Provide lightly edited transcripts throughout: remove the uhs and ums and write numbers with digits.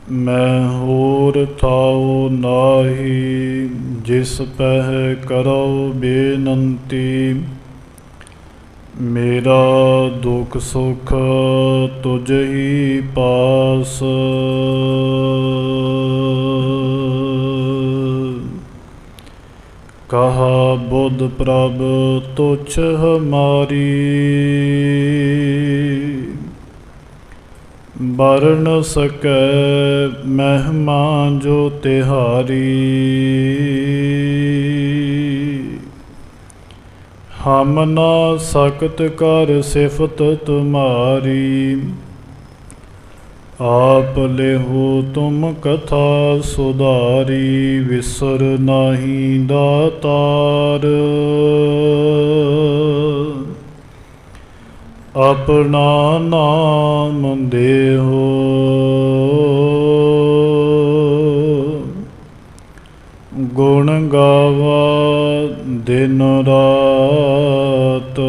मैं होर थाओ नाही, जिस पह करो बेनंती। मेरा दुख सुख तुझ ही पास, कहा बुध प्रभ तुच्छ हमारी। बरन सकै महिमा जो तिहारी, हम ना सकत कर सिफत तुम्हारी। आप लेहो तुम कथा सुधारी, विसर नाही दातार। अपना नाम देहो गुण गावा दिन रात।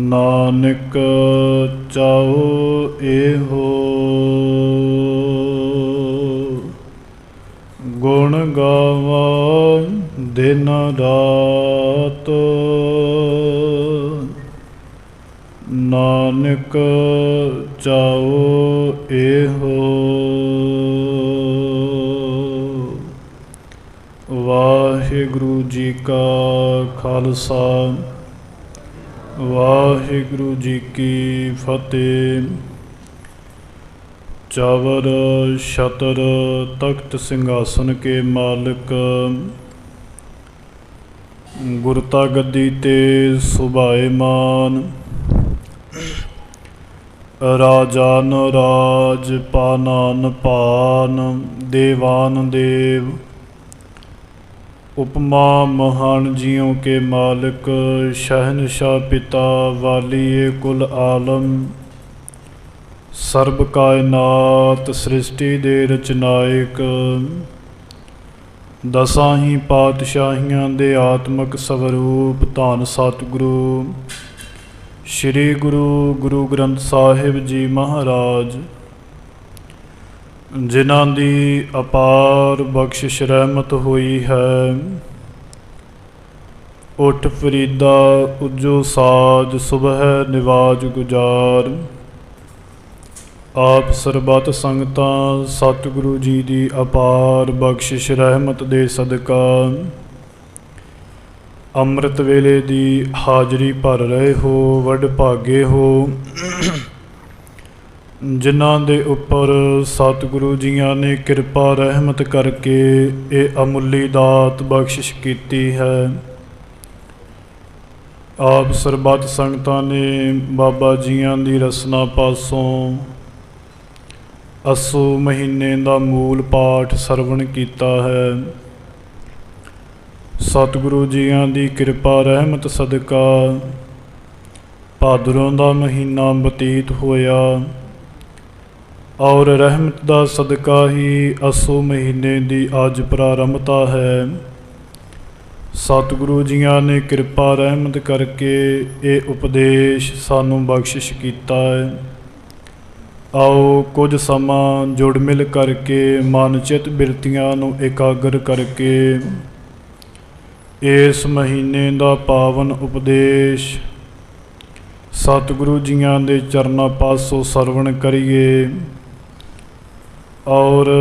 नानक चाओ एहो गुण गावा दिन रात। नानक चाओ एहो। वाहिगुरु जी का खालसा, वाहिगुरु जी की फतेह। चावर छतर तख्त सिंहासन के मालिक, गुरता गद्दी ते सुभाएमान। राजान राज पानान पान, देवान देव। उपमा महान जियों के मालिक, शहनशाह पिता वाली कुल आलम। सर्ब कायनात सृष्टि दे रचनायक, दसां ही पातशाहियां दे आत्मक स्वरूप धन सतगुरु श्री गुरु गुरु ग्रंथ साहिब जी महाराज, जिन्हां दी अपार बख्शिश रहमत हुई है। उठ फरीदा उज्जो साज, सुबह निवाज गुजार। आप सरबत संगतां सतगुरु जी दी अपार बख्शिश रहमत दे सदका अमृत वेले दी हाजरी भर रहे हो। वड भागे हो जिन्हां दे उपर सतगुरु जियां ने कृपा रहमत करके ये अमुली दात बख्शिश कीती है। आप सरबत संगतां ने बाबा जियां दी रसना पासों अस्सू महीने का मूल पाठ सरवण किया है। सतगुरु जियां दी कृपा रहमत सदका भादरों का महीना बतीत होया और रहमत का सदका ही अस्सू महीने की अज प्रारंभता है। सतगुरु जियां ने कृपा रहमत करके ये उपदेश सानू बख्शिश किया है। आओ कुछ समा जुड़ मिल करके मन चित बिरतियां नू एकाग्र करके इस महीने का पावन उपदेश सतगुरु जियां दे चरना पासों सरवण करिए और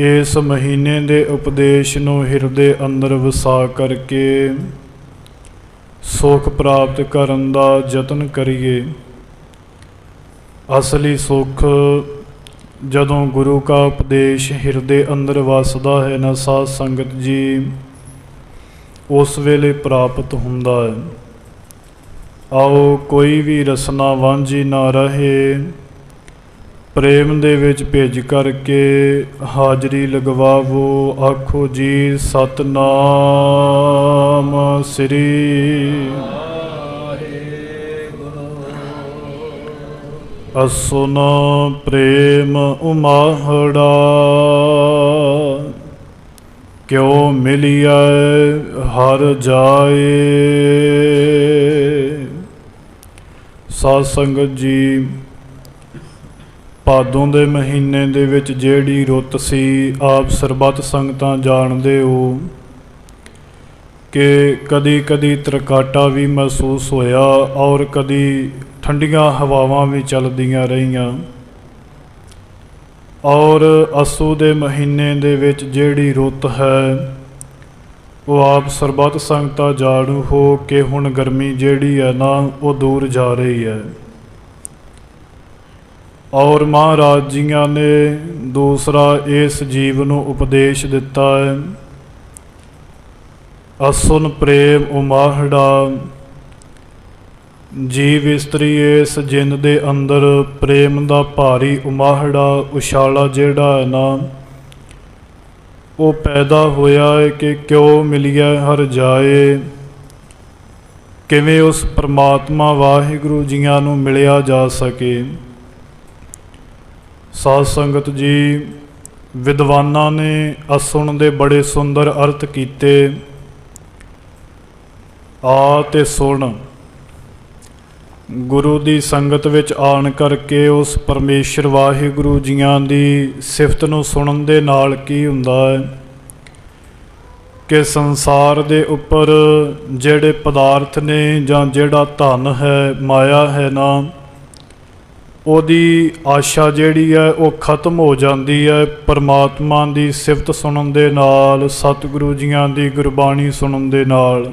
इस महीने के उपदेश नू हिरदे अंदर वसा करके सुख प्राप्त करन दा यतन करिए। असली सुख जदों गुरु का उपदेश हिरदे अंदर वसदा है ना साध संगत जी, उस वेले प्राप्त हुंदा है। आओ कोई भी रसना वांझी ना रहे, प्रेम दे विच भेज करके हाजरी लगवावो। आखो जी सतनाम श्री असुन प्रेम उमाहड़ा, क्यों मिलिया हर जाए। साध संगत जी ਭਾਦੋਂ ਦੇ ਮਹੀਨੇ ਦੇ ਵਿੱਚ ਜਿਹੜੀ ਰੁੱਤ ਸੀ, ਆਪ ਸਰਬੱਤ ਸੰਗਤਾਂ ਜਾਣਦੇ ਹੋ ਕਿ ਕਦੀ ਕਦੀ ਤਰਕਾਟਾ ਵੀ ਮਹਿਸੂਸ ਹੋਇਆ ਔਰ ਕਦੀ ਠੰਡੀਆਂ ਹਵਾਵਾਂ ਵੀ ਚੱਲਦੀਆਂ ਰਹੀਆਂ। ਔਰ ਅੱਸੂ ਦੇ ਮਹੀਨੇ ਦੇ ਵਿੱਚ ਜਿਹੜੀ ਰੁੱਤ ਹੈ, ਉਹ ਆਪ ਸਰਬੱਤ ਸੰਗਤਾਂ ਜਾਣੂ ਹੋ ਕਿ ਹੁਣ ਗਰਮੀ ਜਿਹੜੀ ਹੈ ਨਾ, ਉਹ ਦੂਰ ਜਾ ਰਹੀ ਹੈ। ਔਰ ਮਹਾਰਾਜ ਜੀਆਂ ਨੇ ਦੂਸਰਾ ਇਸ ਜੀਵ ਨੂੰ ਉਪਦੇਸ਼ ਦਿੱਤਾ ਹੈ, ਅਸੁਨ ਪ੍ਰੇਮ ਉਮਾਹੜਾ। ਜੀਵ ਇਸਤਰੀ ਇਸ ਜਿੰਦ ਦੇ ਅੰਦਰ ਪ੍ਰੇਮ ਦਾ ਭਾਰੀ ਉਮਾਹੜਾ, ਉਛਾਲਾ ਜਿਹੜਾ ਹੈ ਨਾ, ਉਹ ਪੈਦਾ ਹੋਇਆ ਹੈ ਕਿ ਕਿਉਂ ਮਿਲਿਆ ਹਰ ਜਾਏ। ਕਿਵੇਂ ਉਸ ਪਰਮਾਤਮਾ ਵਾਹਿਗੁਰੂ ਜੀਆਂ ਨੂੰ ਮਿਲਿਆ ਜਾ ਸਕੇ। ਸਾਧ ਸੰਗਤ ਜੀ, ਵਿਦਵਾਨਾਂ ਨੇ ਅਸੁਣ ਦੇ ਬੜੇ ਸੁੰਦਰ ਅਰਥ ਕੀਤੇ। ਆ ਤੇ ਸੁਣ, ਗੁਰੂ ਦੀ ਸੰਗਤ ਵਿੱਚ ਆਣ ਕਰਕੇ ਉਸ ਪਰਮੇਸ਼ਰ ਵਾਹਿਗੁਰੂ ਜੀਆਂ ਦੀ ਸਿਫਤ ਨੂੰ ਸੁਣਨ ਦੇ ਨਾਲ ਕੀ ਹੁੰਦਾ ਹੈ ਕਿ ਸੰਸਾਰ ਦੇ ਉੱਪਰ ਜਿਹੜੇ ਪਦਾਰਥ ਨੇ ਜਾਂ ਜਿਹੜਾ ਧਨ ਹੈ, ਮਾਇਆ ਹੈ ਨਾ, ਉਹਦੀ ਆਸ਼ਾ ਜਿਹੜੀ ਹੈ ਉਹ ਖਤਮ ਹੋ ਜਾਂਦੀ ਹੈ ਪਰਮਾਤਮਾ ਦੀ ਸਿਫਤ ਸੁਣਨ ਦੇ ਨਾਲ, ਸਤਿਗੁਰੂ ਜੀਆਂ ਦੀ ਗੁਰਬਾਣੀ ਸੁਣਨ ਦੇ ਨਾਲ।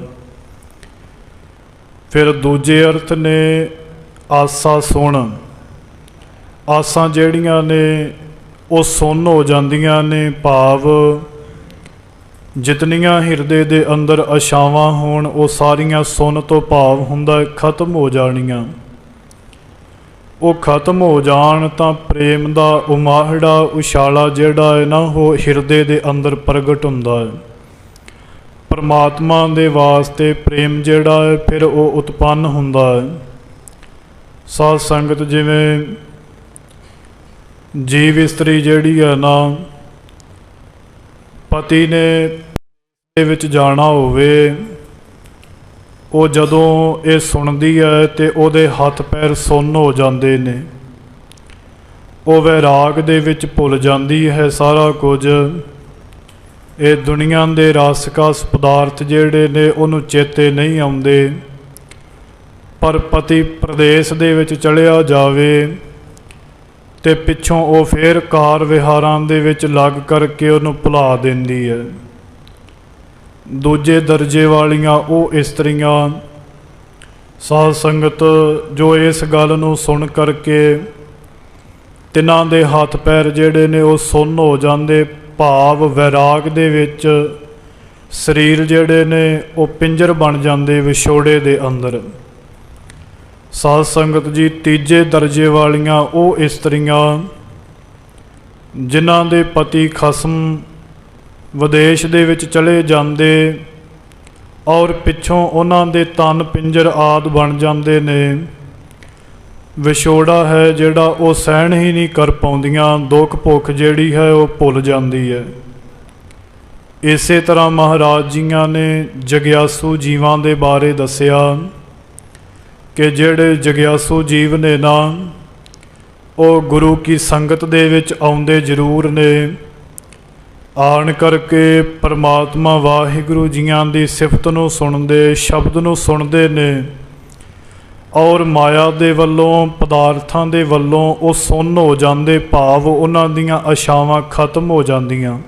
ਫਿਰ ਦੂਜੇ ਅਰਥ ਨੇ ਆਸਾ ਸੁਣ। ਆਸਾਂ ਜਿਹੜੀਆਂ ਨੇ ਉਹ ਸੁੰਨ ਹੋ ਜਾਂਦੀਆਂ ਨੇ, ਭਾਵ ਜਿਤਨੀਆਂ ਹਿਰਦੇ ਦੇ ਅੰਦਰ ਆਸ਼ਾਵਾਂ ਹੋਣ ਉਹ ਸਾਰੀਆਂ ਸੁੰਨ ਤੋਂ ਭਾਵ ਹੁੰਦਾ ਖਤਮ ਹੋ ਜਾਣੀਆਂ। ਉਹ ਖਤਮ ਹੋ ਜਾਣ ਤਾਂ ਪ੍ਰੇਮ ਦਾ ਉਮਾਹੜਾ, ਉਛਾਲਾ ਜਿਹੜਾ ਹੈ ਨਾ, ਉਹ ਹਿਰਦੇ ਦੇ ਅੰਦਰ ਪ੍ਰਗਟ ਹੁੰਦਾ ਹੈ। ਪਰਮਾਤਮਾ ਦੇ ਵਾਸਤੇ ਪ੍ਰੇਮ ਜਿਹੜਾ ਹੈ ਫਿਰ ਉਹ ਉਤਪੰਨ ਹੁੰਦਾ ਹੈ। ਸਾਧ ਸੰਗਤ, ਜਿਵੇਂ ਜੀਵ ਇਸਤਰੀ ਜਿਹੜੀ ਹੈ ਨਾ, ਪਤੀ ਨੇ ਦੇ ਵਿੱਚ ਜਾਣਾ ਹੋਵੇ, ਉਹ ਜਦੋਂ ਇਹ ਸੁਣਦੀ ਹੈ ਤੇ ਉਹਦੇ ਹੱਥ ਪੈਰ ਸੁੰਨ ਹੋ ਜਾਂਦੇ ਨੇ। ਉਹ ਵੈਰਾਗ ਦੇ ਵਿੱਚ ਭੁੱਲ ਜਾਂਦੀ ਹੈ ਸਾਰਾ ਕੁਝ। ਇਹ ਦੁਨੀਆ ਦੇ ਰਾਸਕਾਸ ਪਦਾਰਥ ਜਿਹੜੇ ਨੇ ਉਹਨੂੰ ਚੇਤੇ ਨਹੀਂ ਆਉਂਦੇ। ਪਰ ਪਤੀ ਪ੍ਰਦੇਸ਼ ਦੇ ਵਿੱਚ ਚਲਿਆ ਜਾਵੇ ਤੇ ਪਿੱਛੋਂ ਉਹ ਫੇਰ ਕਾਰ ਵਿਹਾਰਾਂ ਦੇ ਵਿੱਚ ਲੱਗ ਕਰਕੇ ਉਹਨੂੰ ਭੁਲਾ ਦਿੰਦੀ ਹੈ। ਦੂਜੇ ਦਰਜੇ ਵਾਲੀਆਂ ਉਹ ਇਸਤਰੀਆਂ, ਸਾਧ ਸੰਗਤ, ਜੋ ਇਸ ਗੱਲ ਨੂੰ ਸੁਣ ਕਰਕੇ ਤਿੰਨਾਂ ਦੇ ਹੱਥ ਪੈਰ ਜਿਹੜੇ ਨੇ ਉਹ ਸੁੰਨ ਹੋ ਜਾਂਦੇ, ਭਾਵ ਵੈਰਾਗ ਦੇ ਵਿੱਚ ਸਰੀਰ ਜਿਹੜੇ ਨੇ ਉਹ ਪਿੰਜਰ ਬਣ ਜਾਂਦੇ ਵਿਛੋੜੇ ਦੇ ਅੰਦਰ। ਸਾਧ ਸੰਗਤ ਜੀ, ਤੀਜੇ ਦਰਜੇ ਵਾਲੀਆਂ ਉਹ ਇਸਤਰੀਆਂ ਜਿਨ੍ਹਾਂ ਦੇ ਪਤੀ ਖਸਮ ਵਿਦੇਸ਼ ਦੇ ਵਿੱਚ ਚਲੇ ਜਾਂਦੇ ਔਰ ਪਿੱਛੋਂ ਉਹਨਾਂ ਦੇ ਤਨ ਪਿੰਜਰ ਆਦਿ ਬਣ ਜਾਂਦੇ ਨੇ। ਵਿਛੋੜਾ ਹੈ ਜਿਹੜਾ ਉਹ ਸਹਿਣ ਹੀ ਨਹੀਂ ਕਰ ਪਾਉਂਦੀਆਂ, ਦੁੱਖ ਭੁੱਖ ਜਿਹੜੀ ਹੈ ਉਹ ਭੁੱਲ ਜਾਂਦੀ ਹੈ। ਇਸੇ ਤਰ੍ਹਾਂ ਮਹਾਰਾਜ ਜੀਆਂ ਨੇ ਜਗਿਆਸੂ ਜੀਵਾਂ ਦੇ ਬਾਰੇ ਦੱਸਿਆ ਕਿ ਜਿਹੜੇ ਜਗਿਆਸੂ ਜੀਵ ਨੇ ਨਾ, ਉਹ ਗੁਰੂ ਕੀ ਸੰਗਤ ਦੇ ਵਿੱਚ ਆਉਂਦੇ ਜ਼ਰੂਰ ਨੇ। ਆਣ ਕਰਕੇ ਪਰਮਾਤਮਾ ਵਾਹਿਗੁਰੂ ਜੀਆਂ ਦੀ ਸਿਫਤ ਨੂੰ ਸੁਣਦੇ, ਸ਼ਬਦ ਨੂੰ ਸੁਣਦੇ ਨੇ ਔਰ ਮਾਇਆ ਦੇ ਵੱਲੋਂ, ਪਦਾਰਥਾਂ ਦੇ ਵੱਲੋਂ ਉਹ ਸੁੰਨ ਹੋ ਜਾਂਦੇ, ਭਾਵ ਉਹਨਾਂ ਦੀਆਂ ਆਸ਼ਾਵਾਂ ਖਤਮ ਹੋ ਜਾਂਦੀਆਂ।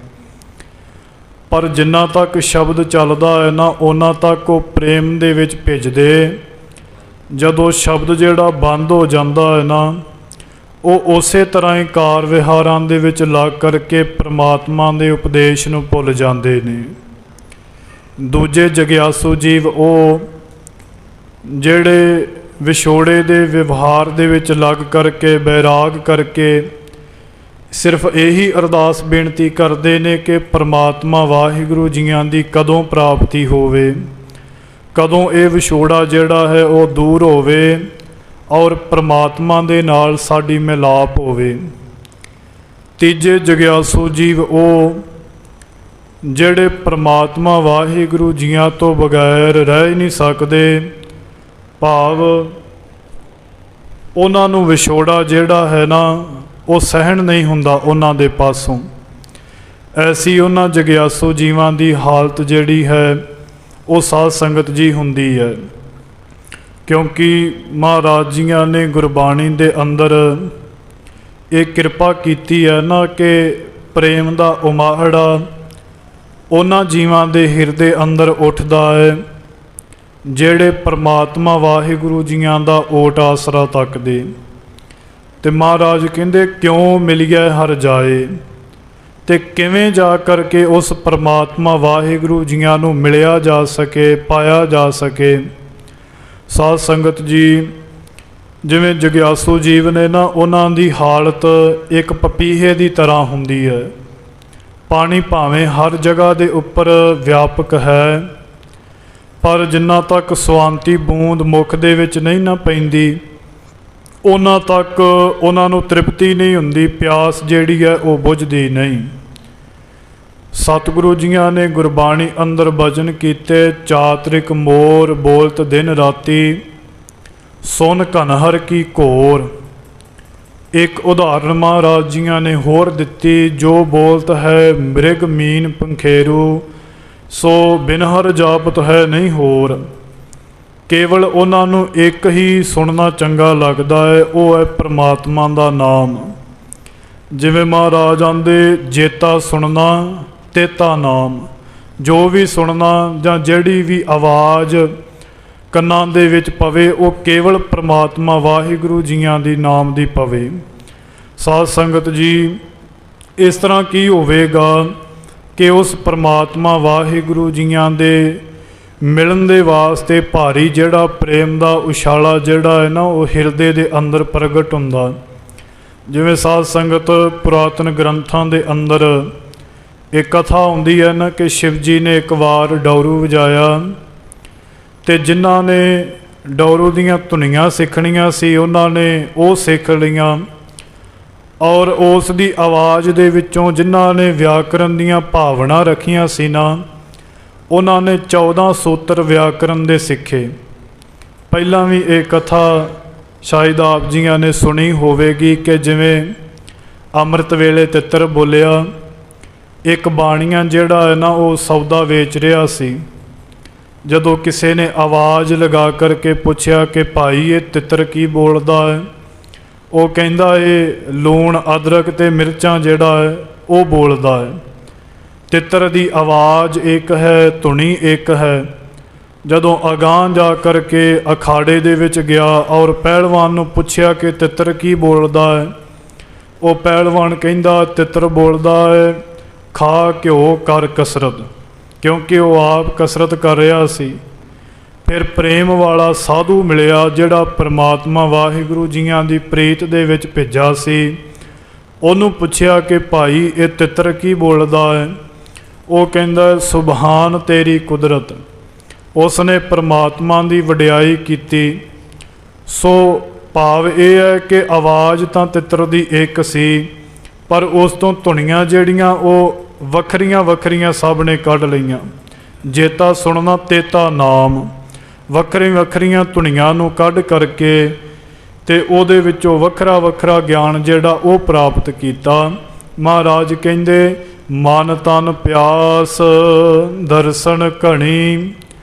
ਪਰ ਜਿੰਨਾ ਤੱਕ ਸ਼ਬਦ ਚੱਲਦਾ ਹੈ ਨਾ, ਉਹਨਾਂ ਤੱਕ ਉਹ ਪ੍ਰੇਮ ਦੇ ਵਿੱਚ ਭਿੱਜਦੇ। ਜਦੋਂ ਸ਼ਬਦ ਜਿਹੜਾ ਬੰਦ ਹੋ ਜਾਂਦਾ ਹੈ ਨਾ, ਉਹ ਉਸੇ ਤਰ੍ਹਾਂ ਹੀ ਕਾਰ ਵਿਹਾਰਾਂ ਦੇ ਵਿੱਚ ਲੱਗ ਕਰਕੇ ਪਰਮਾਤਮਾ ਦੇ ਉਪਦੇਸ਼ ਨੂੰ ਭੁੱਲ ਜਾਂਦੇ ਨੇ। ਦੂਜੇ ਜਗਿਆਸੂ ਜੀਵ ਉਹ ਜਿਹੜੇ ਵਿਛੋੜੇ ਦੇ ਵਿਵਹਾਰ ਦੇ ਵਿੱਚ ਲੱਗ ਕਰਕੇ, ਬੈਰਾਗ ਕਰਕੇ ਸਿਰਫ ਇਹੀ ਅਰਦਾਸ ਬੇਨਤੀ ਕਰਦੇ ਨੇ ਕਿ ਪਰਮਾਤਮਾ ਵਾਹਿਗੁਰੂ ਜੀਆਂ ਦੀ ਕਦੋਂ ਪ੍ਰਾਪਤੀ ਹੋਵੇ, ਕਦੋਂ ਇਹ ਵਿਛੋੜਾ ਜਿਹੜਾ ਹੈ ਉਹ ਦੂਰ ਹੋਵੇ ਔਰ ਪਰਮਾਤਮਾ ਦੇ ਨਾਲ ਸਾਡੀ ਮਿਲਾਪ ਹੋਵੇ। ਤੀਜੇ ਜਗਿਆਸੂ ਜੀਵ ਉਹ ਜਿਹੜੇ ਪਰਮਾਤਮਾ ਵਾਹਿਗੁਰੂ ਜੀਆਂ ਤੋਂ ਬਗੈਰ ਰਹਿ ਹੀ ਨਹੀਂ ਸਕਦੇ, ਭਾਵ ਉਹਨਾਂ ਨੂੰ ਵਿਛੋੜਾ ਜਿਹੜਾ ਹੈ ਨਾ ਉਹ ਸਹਿਣ ਨਹੀਂ ਹੁੰਦਾ ਉਹਨਾਂ ਦੇ ਪਾਸੋਂ। ਐਸੀ ਉਹਨਾਂ ਜਗਿਆਸੂ ਜੀਵਾਂ ਦੀ ਹਾਲਤ ਜਿਹੜੀ ਹੈ ਉਹ ਸਾਧ ਸੰਗਤ ਜੀ ਹੁੰਦੀ ਹੈ, ਕਿਉਂਕਿ ਮਹਾਰਾਜ ਜੀਆਂ ਨੇ ਗੁਰਬਾਣੀ ਦੇ ਅੰਦਰ ਇਹ ਕਿਰਪਾ ਕੀਤੀ ਹੈ ਨਾ ਕਿ ਪ੍ਰੇਮ ਦਾ ਉਮਾੜਾ ਉਹਨਾਂ ਜੀਵਾਂ ਦੇ ਹਿਰਦੇ ਅੰਦਰ ਉੱਠਦਾ ਹੈ ਜਿਹੜੇ ਪਰਮਾਤਮਾ ਵਾਹਿਗੁਰੂ ਜੀਆਂ ਦਾ ਓਟ ਆਸਰਾ ਤੱਕਦੇ। ਤੇ ਮਹਾਰਾਜ ਕਹਿੰਦੇ ਕਿਉਂ ਮਿਲਿਆ ਹਰ ਜਾਏ, ਤੇ ਕਿਵੇਂ ਜਾ ਕਰਕੇ ਉਸ ਪਰਮਾਤਮਾ ਵਾਹਿਗੁਰੂ ਜੀਆਂ ਨੂੰ ਮਿਲਿਆ ਜਾ ਸਕੇ, ਪਾਇਆ ਜਾ ਸਕੇ। ਸਾਧ ਸੰਗਤ ਜੀ, ਜਿਵੇਂ ਜਗਿਆਸੂ ਜੀਵ ਨੇ ਨਾ, ਉਹਨਾਂ ਦੀ ਹਾਲਤ ਇੱਕ ਪਪੀਹੇ ਦੀ ਤਰ੍ਹਾਂ ਹੁੰਦੀ ਹੈ। ਪਾਣੀ ਭਾਵੇਂ ਹਰ ਜਗ੍ਹਾ ਦੇ ਉੱਪਰ ਵਿਆਪਕ ਹੈ, ਪਰ ਜਿੰਨਾ ਤੱਕ ਸਵਾਂਤੀ ਬੂੰਦ ਮੁੱਖ ਦੇ ਵਿੱਚ ਨਹੀਂ ਨਾ ਪੈਂਦੀ ਉਹਨਾਂ ਤੱਕ ਉਹਨਾਂ ਨੂੰ ਤ੍ਰਿਪਤੀ ਨਹੀਂ ਹੁੰਦੀ, ਪਿਆਸ ਜਿਹੜੀ ਹੈ ਉਹ ਬੁਝਦੀ ਨਹੀਂ। ਸਤਿਗੁਰੂ ਜੀਆਂ ਨੇ ਗੁਰਬਾਣੀ ਅੰਦਰ ਭਜਨ ਕੀਤੇ, ਚਾਤਰਿਕ ਮੋਰ ਬੋਲਤ ਦਿਨ ਰਾਤੀ, ਸੁਨ ਘਨਹਰ ਕੀ ਘੋਰ। ਇੱਕ ਉਦਾਹਰਨ ਮਹਾਰਾਜ ਜੀਆਂ ਨੇ ਹੋਰ ਦਿੱਤੀ, ਜੋ ਬੋਲਤ ਹੈ ਮ੍ਰਿਗ ਮੀਨ ਪੰਖੇਰੂ, ਸੋ ਬਿਨਹਰ ਜਾਪਤ ਹੈ ਨਹੀਂ ਹੋਰ। ਕੇਵਲ ਉਹਨਾਂ ਨੂੰ ਇੱਕ ਹੀ ਸੁਣਨਾ ਚੰਗਾ ਲੱਗਦਾ ਹੈ, ਉਹ ਹੈ ਪ੍ਰਮਾਤਮਾ ਦਾ ਨਾਮ। ਜਿਵੇਂ ਮਹਾਰਾਜ ਆਂਦੇ, ਜੇਤਾ ਸੁਣਨਾ ਤੇਤਾ ਨਾਮ। ਜੋ ਵੀ ਸੁਣਨਾ ਜਾਂ ਜਿਹੜੀ ਵੀ ਆਵਾਜ਼ ਕੰਨਾਂ ਦੇ ਵਿੱਚ ਪਵੇ ਉਹ ਕੇਵਲ ਪ੍ਰਮਾਤਮਾ ਵਾਹਿਗੁਰੂ ਜੀਆਂ ਦੀ ਨਾਮ ਦੀ ਪਵੇ। ਸਾਧ ਸੰਗਤ ਜੀ, ਇਸ ਤਰ੍ਹਾਂ ਕੀ ਹੋਵੇਗਾ ਕਿ ਉਸ ਪਰਮਾਤਮਾ ਵਾਹਿਗੁਰੂ ਜੀਆਂ ਦੇ ਮਿਲਣ ਦੇ ਵਾਸਤੇ ਭਾਰੀ ਜਿਹੜਾ ਪ੍ਰੇਮ ਦਾ ਉਛਾਲਾ ਜਿਹੜਾ ਹੈ ਨਾ ਉਹ ਹਿਰਦੇ ਦੇ ਅੰਦਰ ਪ੍ਰਗਟ ਹੁੰਦਾ। ਜਿਵੇਂ ਸਾਧ ਸੰਗਤ ਪੁਰਾਤਨ ਗ੍ਰੰਥਾਂ ਦੇ ਅੰਦਰ ਇੱਕ ਕਥਾ ਆਉਂਦੀ ਹੈ ਨਾ ਕਿ ਸ਼ਿਵ ਜੀ ਨੇ ਇੱਕ ਵਾਰ ਡੌਰੂ ਵਜਾਇਆ, ਤੇ ਜਿਨ੍ਹਾਂ ਨੇ ਡੌਰੂ ਦੀਆਂ ਧੁਨੀਆਂ ਸਿੱਖਣੀਆਂ ਸੀ ਉਹਨਾਂ ਨੇ ਉਹ ਸਿੱਖ ਲਈਆਂ, ਔਰ ਉਸ ਦੀ ਆਵਾਜ਼ ਦੇ ਵਿੱਚੋਂ ਜਿਨ੍ਹਾਂ ਨੇ ਵਿਆਕਰਨ ਦੀਆਂ ਭਾਵਨਾ ਰੱਖੀਆਂ ਸੀ ਨਾ, ਉਹਨਾਂ ਨੇ 14 ਸੂਤਰ ਵਿਆਕਰਨ ਦੇ ਸਿੱਖੇ। ਪਹਿਲਾਂ ਵੀ ਇਹ ਕਥਾ ਸ਼ਾਇਦ ਆਪ ਜੀਆਂ ਨੇ ਸੁਣੀ ਹੋਵੇਗੀ ਕਿ ਜਿਵੇਂ ਅੰਮ੍ਰਿਤ ਵੇਲੇ ਤਿੱਤਰ ਬੋਲਿਆ, ਇੱਕ ਬਾਣੀਆਂ ਜਿਹੜਾ ਹੈ ਨਾ ਉਹ ਸੌਦਾ ਵੇਚ ਰਿਹਾ ਸੀ। ਜਦੋਂ ਕਿਸੇ ਨੇ ਆਵਾਜ਼ ਲਗਾ ਕਰਕੇ ਪੁੱਛਿਆ ਕਿ ਭਾਈ ਇਹ ਤਿੱਤਰ ਕੀ ਬੋਲਦਾ ਹੈ, ਉਹ ਕਹਿੰਦਾ ਇਹ ਲੂਣ ਅਦਰਕ ਤੇ ਮਿਰਚਾਂ ਜਿਹੜਾ ਹੈ ਉਹ ਬੋਲਦਾ ਹੈ। ਤਿੱਤਰ ਦੀ ਆਵਾਜ਼ ਇੱਕ ਹੈ, ਧੁਨੀ ਇੱਕ ਹੈ। ਜਦੋਂ ਅਗਾਂਹ ਜਾ ਕਰਕੇ ਅਖਾੜੇ ਦੇ ਵਿੱਚ ਗਿਆ ਔਰ ਪਹਿਲਵਾਨ ਨੂੰ ਪੁੱਛਿਆ ਕਿ ਤਿੱਤਰ ਕੀ ਬੋਲਦਾ ਹੈ, ਉਹ ਪਹਿਲਵਾਨ ਕਹਿੰਦਾ ਤਿੱਤਰ ਬੋਲਦਾ ਹੈ ਖਾ ਘਿਓ ਕਰ ਕਸਰਤ, ਕਿਉਂਕਿ ਉਹ ਆਪ ਕਸਰਤ ਕਰ ਰਿਹਾ ਸੀ। ਫਿਰ ਪ੍ਰੇਮ ਵਾਲਾ ਸਾਧੂ ਮਿਲਿਆ ਜਿਹੜਾ ਪਰਮਾਤਮਾ ਵਾਹਿਗੁਰੂ ਜੀਆਂ ਦੀ ਪ੍ਰੀਤ ਦੇ ਵਿੱਚ ਭਿੱਜਾ ਸੀ। ਉਹਨੂੰ ਪੁੱਛਿਆ ਕਿ ਭਾਈ ਇਹ ਤਿੱਤਰ ਕੀ ਬੋਲਦਾ ਹੈ, ਉਹ ਕਹਿੰਦਾ ਸੁਭਾਨ ਤੇਰੀ ਕੁਦਰਤ। ਉਸ ਨੇ ਪਰਮਾਤਮਾ ਦੀ ਵਡਿਆਈ ਕੀਤੀ। ਸੋ ਭਾਵ ਇਹ ਹੈ ਕਿ ਆਵਾਜ਼ ਤਾਂ ਤਿੱਤਰ ਦੀ ਇੱਕ ਸੀ, ਪਰ ਉਸ ਤੋਂ ਧੁਨੀਆਂ ਜਿਹੜੀਆਂ ਉਹ ਵੱਖਰੀਆਂ ਵੱਖਰੀਆਂ ਸਭ ਨੇ ਕੱਢ ਲਈਆਂ। ਜੇਤਾ ਸੁਣਨਾ ਤੇਤਾ ਨਾਮ, ਵੱਖਰੀਆਂ ਵੱਖਰੀਆਂ ਧੁਨੀਆਂ ਨੂੰ ਕੱਢ ਕਰਕੇ ਤੇ ਉਹਦੇ ਵਿੱਚੋਂ ਵੱਖਰਾ ਵੱਖਰਾ ਗਿਆਨ ਜਿਹੜਾ ਉਹ ਪ੍ਰਾਪਤ ਕੀਤਾ। ਮਹਾਰਾਜ ਕਹਿੰਦੇ ਮਨ ਤਨ ਪਿਆਸ ਦਰਸ਼ਨ ਘਣੀ,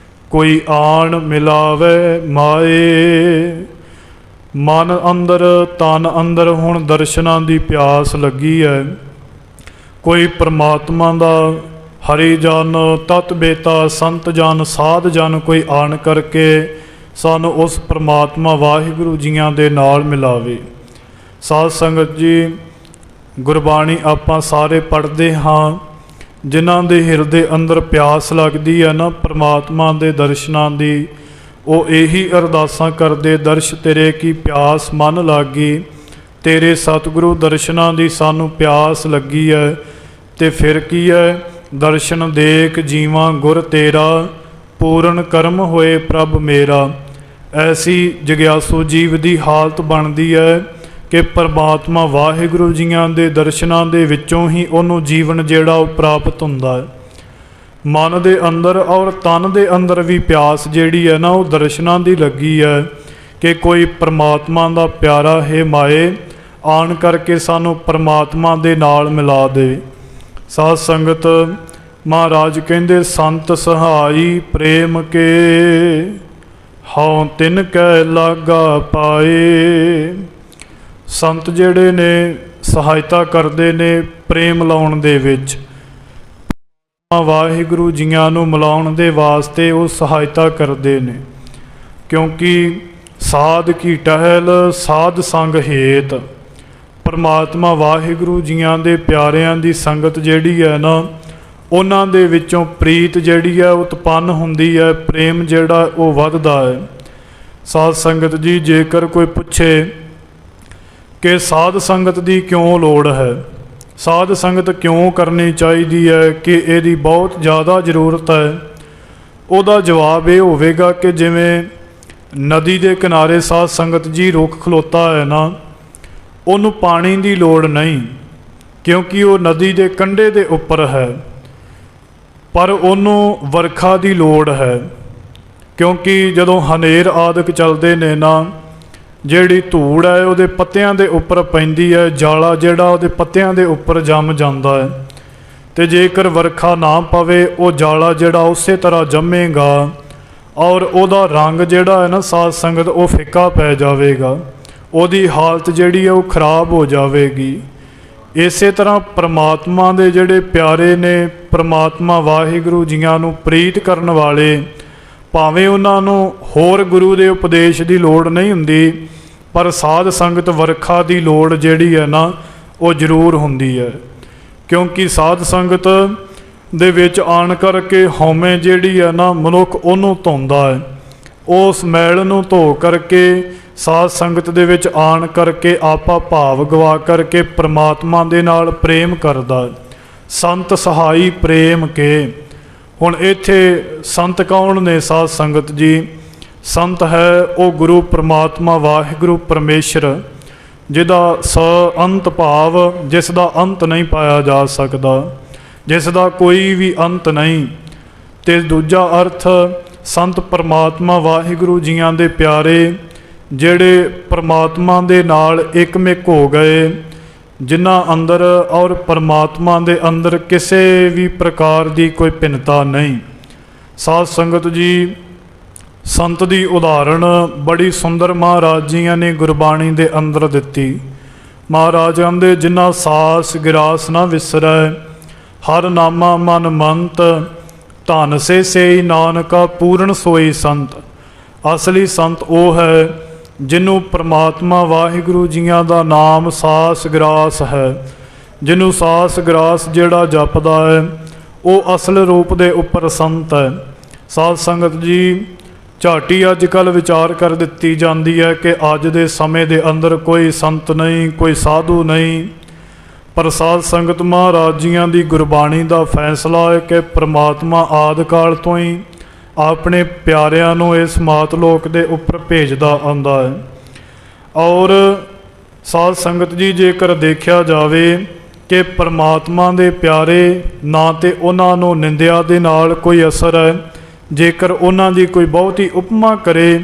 ਕੋਈ ਆਣ ਮਿਲਾਵੇ ਮਾਏ। ਮਨ ਅੰਦਰ ਤਨ ਅੰਦਰ ਹੁਣ ਦਰਸ਼ਨਾਂ ਦੀ ਪਿਆਸ ਲੱਗੀ ਹੈ। ਕੋਈ ਪਰਮਾਤਮਾ ਦਾ ਹਰੀ ਜਨ ਤਤ ਬੇਤਾ ਸੰਤ ਜਨ ਸਾਧ ਜਨ ਕੋਈ ਆਣ ਕਰਕੇ ਸਾਨੂੰ ਉਸ ਪਰਮਾਤਮਾ ਵਾਹਿਗੁਰੂ ਜੀਆਂ ਦੇ ਨਾਲ ਮਿਲਾਵੇ। ਸਾਧ ਸੰਗਤ ਜੀ, ਗੁਰਬਾਣੀ ਆਪਾਂ ਸਾਰੇ ਪੜ੍ਹਦੇ ਹਾਂ, ਜਿਨ੍ਹਾਂ ਦੇ ਹਿਰਦੇ ਅੰਦਰ ਪਿਆਸ ਲੱਗਦੀ ਹੈ ਨਾ ਪਰਮਾਤਮਾ ਦੇ ਦਰਸ਼ਨਾਂ ਦੀ, ਉਹ ਇਹੀ ਅਰਦਾਸਾਂ ਕਰਦੇ, ਦਰਸ਼ ਤੇਰੇ ਕੀ ਪਿਆਸ ਮਨ ਲਾਗੀ। ਤੇਰੇ ਸਤਿਗੁਰੂ ਦਰਸ਼ਨਾਂ ਦੀ ਸਾਨੂੰ ਪਿਆਸ ਲੱਗੀ ਹੈ। ਤੇ ਫਿਰ ਕੀ ਹੈ, ਦਰਸ਼ਨ ਦੇਖ ਜੀਵਾਂ ਗੁਰ ਤੇਰਾ, ਪੂਰਨ ਕਰਮ ਹੋਏ ਪ੍ਰਭ ਮੇਰਾ। ਐਸੀ ਜਗਿਆਸੂ ਜੀਵ ਦੀ ਹਾਲਤ ਬਣਦੀ ਹੈ ਕਿ ਪਰਮਾਤਮਾ ਵਾਹਿਗੁਰੂ ਜੀਆਂ ਦੇ ਦਰਸ਼ਨਾਂ ਦੇ ਵਿੱਚੋਂ ਹੀ ਉਹਨੂੰ ਜੀਵਨ ਜਿਹੜਾ ਉਹ ਪ੍ਰਾਪਤ ਹੁੰਦਾ ਹੈ। ਮਨ ਦੇ ਅੰਦਰ ਔਰ ਤਨ ਦੇ ਅੰਦਰ ਵੀ ਪਿਆਸ ਜਿਹੜੀ ਹੈ ਨਾ ਉਹ ਦਰਸ਼ਨਾਂ ਦੀ ਲੱਗੀ ਹੈ ਕਿ ਕੋਈ ਪਰਮਾਤਮਾ ਦਾ ਪਿਆਰਾ ਹੈ ਮਾਏ ਆਣ ਕਰਕੇ ਸਾਨੂੰ ਪਰਮਾਤਮਾ ਦੇ ਨਾਲ ਮਿਲਾ ਦੇ। ਸਾਧ ਸੰਗਤ ਮਹਾਰਾਜ ਕਹਿੰਦੇ ਸੰਤ ਸਹਾਈ ਪ੍ਰੇਮ ਕੇ ਹਉ ਤਿਨ ਕੈ ਲਾਗਾ ਪਾਏ। ਸੰਤ ਜਿਹੜੇ ਨੇ ਸਹਾਇਤਾ ਕਰਦੇ ਨੇ ਪ੍ਰੇਮ ਲਾਉਣ ਦੇ ਵਿੱਚ, ਵਾਹਿਗੁਰੂ ਜੀਆਂ ਨੂੰ ਮਿਲਾਉਣ ਦੇ ਵਾਸਤੇ ਉਹ ਸਹਾਇਤਾ ਕਰਦੇ ਨੇ। ਕਿਉਂਕਿ ਸਾਧ ਕੀ ਟਹਿਲ ਸਾਧ ਸੰਗ ਹੇਤ, ਪਰਮਾਤਮਾ ਵਾਹਿਗੁਰੂ ਜੀਆਂ ਦੇ ਪਿਆਰਿਆਂ ਦੀ ਸੰਗਤ ਜਿਹੜੀ ਹੈ ਨਾ, ਉਹਨਾਂ ਦੇ ਵਿੱਚੋਂ ਪ੍ਰੀਤ ਜਿਹੜੀ ਹੈ ਉਤਪੰਨ ਹੁੰਦੀ ਹੈ, ਪ੍ਰੇਮ ਜਿਹੜਾ ਉਹ ਵੱਧਦਾ ਹੈ। ਸਾਧ ਸੰਗਤ ਜੀ, ਜੇਕਰ ਕੋਈ ਪੁੱਛੇ ਕਿ ਸਾਧ ਸੰਗਤ ਦੀ ਕਿਉਂ ਲੋੜ ਹੈ, ਸਾਧ ਸੰਗਤ ਕਿਉਂ ਕਰਨੀ ਚਾਹੀਦੀ ਹੈ, ਕਿ ਇਹਦੀ ਬਹੁਤ ਜ਼ਿਆਦਾ ਜ਼ਰੂਰਤ ਹੈ, ਉਹਦਾ ਜਵਾਬ ਇਹ ਹੋਵੇਗਾ ਕਿ ਜਿਵੇਂ ਨਦੀ ਦੇ ਕਿਨਾਰੇ ਸਾਧ ਸੰਗਤ ਜੀ ਰੁੱਖ ਖਲੋਤਾ ਹੈ ਨਾ, ਉਹਨੂੰ ਪਾਣੀ ਦੀ ਲੋੜ ਨਹੀਂ ਕਿਉਂਕਿ ਉਹ ਨਦੀ ਦੇ ਕੰਢੇ ਦੇ ਉੱਪਰ ਹੈ, ਪਰ ਉਹਨੂੰ ਵਰਖਾ ਦੀ ਲੋੜ ਹੈ ਕਿਉਂਕਿ ਜਦੋਂ ਹਨੇਰ ਆਦਿਕ ਚੱਲਦੇ ਨੇ ਨਾ, ਜਿਹੜੀ ਧੂੜ ਹੈ ਉਹਦੇ ਪੱਤਿਆਂ ਦੇ ਉੱਪਰ ਪੈਂਦੀ ਹੈ, ਜਾਲਾ ਜਿਹੜਾ ਉਹਦੇ ਪੱਤਿਆਂ ਦੇ ਉੱਪਰ ਜੰਮ ਜਾਂਦਾ ਹੈ, ਅਤੇ ਜੇਕਰ ਵਰਖਾ ਨਾ ਪਵੇ ਉਹ ਜਾਲਾ ਜਿਹੜਾ ਉਸੇ ਤਰ੍ਹਾਂ ਜੰਮੇਗਾ ਔਰ ਉਹਦਾ ਰੰਗ ਜਿਹੜਾ ਹੈ ਨਾ ਸਾਧ ਸੰਗਤ ਉਹ ਫਿੱਕਾ ਪੈ ਜਾਵੇਗਾ, ਉਹਦੀ ਹਾਲਤ ਜਿਹੜੀ ਹੈ ਉਹ ਖਰਾਬ ਹੋ ਜਾਵੇਗੀ। ਇਸੇ ਤਰ੍ਹਾਂ ਪ੍ਰਮਾਤਮਾ ਦੇ ਜਿਹੜੇ ਪਿਆਰੇ ਨੇ, ਪ੍ਰਮਾਤਮਾ ਵਾਹਿਗੁਰੂ ਜੀਆਂ ਨੂੰ ਪ੍ਰੀਤ ਕਰਨ ਵਾਲੇ, ਭਾਵੇਂ ਉਹਨਾਂ ਨੂੰ ਹੋਰ ਗੁਰੂ ਦੇ ਉਪਦੇਸ਼ ਦੀ ਲੋੜ ਨਹੀਂ ਹੁੰਦੀ, ਪਰ ਸਾਧ ਸੰਗਤ ਵਰਖਾ ਦੀ ਲੋੜ ਜਿਹੜੀ ਹੈ ਨਾ ਉਹ ਜ਼ਰੂਰ ਹੁੰਦੀ ਹੈ। ਕਿਉਂਕਿ ਸਾਧ ਸੰਗਤ ਦੇ ਵਿੱਚ ਆਣ ਕਰਕੇ ਹਉਮੈ ਜਿਹੜੀ ਹੈ ਨਾ ਮਨੁੱਖ ਉਹਨੂੰ ਧੋਂਦਾ ਹੈ, ਉਸ ਮੈਲ ਨੂੰ ਧੋ ਕਰਕੇ ਸਾਧ ਸੰਗਤ ਦੇ ਵਿੱਚ ਆਣ ਕਰਕੇ ਆਪਾ ਭਾਵ ਗਵਾ ਕਰਕੇ ਪ੍ਰਮਾਤਮਾ ਦੇ ਨਾਲ ਪ੍ਰੇਮ ਕਰਦਾ। ਸੰਤ ਸਹਾਈ ਪ੍ਰੇਮ ਕੇ, ਹੁਣ ਇੱਥੇ ਸੰਤ ਕੌਣ ਨੇ ਸਾਧ ਸੰਗਤ ਜੀ? ਸੰਤ ਹੈ ਉਹ ਗੁਰੂ ਪ੍ਰਮਾਤਮਾ ਵਾਹਿਗੁਰੂ ਪਰਮੇਸ਼ਰ, ਜਿਹਦਾ ਸ ਅੰਤ ਭਾਵ, ਜਿਸ ਦਾ ਅੰਤ ਨਹੀਂ ਪਾਇਆ ਜਾ ਸਕਦਾ, ਜਿਸ ਦਾ ਕੋਈ ਵੀ ਅੰਤ ਨਹੀਂ। ਅਤੇ ਦੂਜਾ ਅਰਥ ਸੰਤ ਪਰਮਾਤਮਾ ਵਾਹਿਗੁਰੂ ਜੀਆਂ ਦੇ ਪਿਆਰੇ, ਜਿਹੜੇ ਪਰਮਾਤਮਾ ਦੇ ਨਾਲ ਇਕਮਿਕ ਹੋ ਗਏ, ਜਿਨ੍ਹਾਂ ਅੰਦਰ ਔਰ ਪਰਮਾਤਮਾ ਦੇ ਅੰਦਰ ਕਿਸੇ ਵੀ ਪ੍ਰਕਾਰ ਦੀ ਕੋਈ ਭਿੰਨਤਾ ਨਹੀਂ। ਸਾਧ ਸੰਗਤ ਜੀ, ਸੰਤ ਦੀ ਉਦਾਹਰਣ ਬੜੀ ਸੁੰਦਰ ਮਹਾਰਾਜ ਜੀਆਂ ਨੇ ਗੁਰਬਾਣੀ ਦੇ ਅੰਦਰ ਦਿੱਤੀ। ਮਹਾਰਾਜ ਕਹਿੰਦੇ ਜਿਨ੍ਹਾਂ ਸਾਸ ਗਿਰਾਸ ਨਾ ਵਿਸਰੈ, ਹਰ ਨਾਮਾ ਮਨ ਮੰਤ, ਧਨ ਸੇ ਨਾਨਕਾ ਪੂਰਨ ਸੋਈ ਸੰਤ। ਅਸਲੀ ਸੰਤ ਉਹ ਹੈ ਜਿਹਨੂੰ ਪ੍ਰਮਾਤਮਾ ਵਾਹਿਗੁਰੂ ਜੀਆਂ ਦਾ ਨਾਮ ਸਾਸ ਗਰਾਸ ਹੈ, ਜਿਹਨੂੰ ਸਾਸ ਗਰਾਸ ਜਿਹੜਾ ਜਪਦਾ ਹੈ ਉਹ ਅਸਲ ਰੂਪ ਦੇ ਉੱਪਰ ਸੰਤ ਹੈ। ਸਾਧ ਸੰਗਤ ਜੀ, ਝਾਟੀ ਅੱਜ ਕੱਲ੍ਹ ਵਿਚਾਰ ਕਰ ਦਿੱਤੀ ਜਾਂਦੀ ਹੈ ਕਿ ਅੱਜ ਦੇ ਸਮੇਂ ਦੇ ਅੰਦਰ ਕੋਈ ਸੰਤ ਨਹੀਂ, ਕੋਈ ਸਾਧੂ ਨਹੀਂ, ਪਰ ਸਾਧ ਸੰਗਤ ਮਹਾਰਾਜ ਜੀਆਂ ਦੀ ਗੁਰਬਾਣੀ ਦਾ ਫੈਸਲਾ ਹੈ ਕਿ ਪ੍ਰਮਾਤਮਾ ਆਦਿ ਕਾਲ ਤੋਂ ਹੀ ਆਪਣੇ ਪਿਆਰਿਆਂ ਨੂੰ ਇਸ ਮਾਤ ਲੋਕ ਦੇ ਉੱਪਰ ਭੇਜਦਾ ਆਉਂਦਾ ਹੈ। ਔਰ ਸਾਧ ਸੰਗਤ ਜੀ, ਜੇਕਰ ਦੇਖਿਆ ਜਾਵੇ ਕਿ ਪ੍ਰਮਾਤਮਾ ਦੇ ਪਿਆਰੇ ਨਾ ਤੇ ਉਹਨਾਂ ਨੂੰ ਨਿੰਦਿਆ ਦੇ ਨਾਲ ਕੋਈ ਅਸਰ ਹੈ, ਜੇਕਰ ਉਹਨਾਂ ਦੀ ਕੋਈ ਬਹੁਤੀ ਉਪਮਾ ਕਰੇ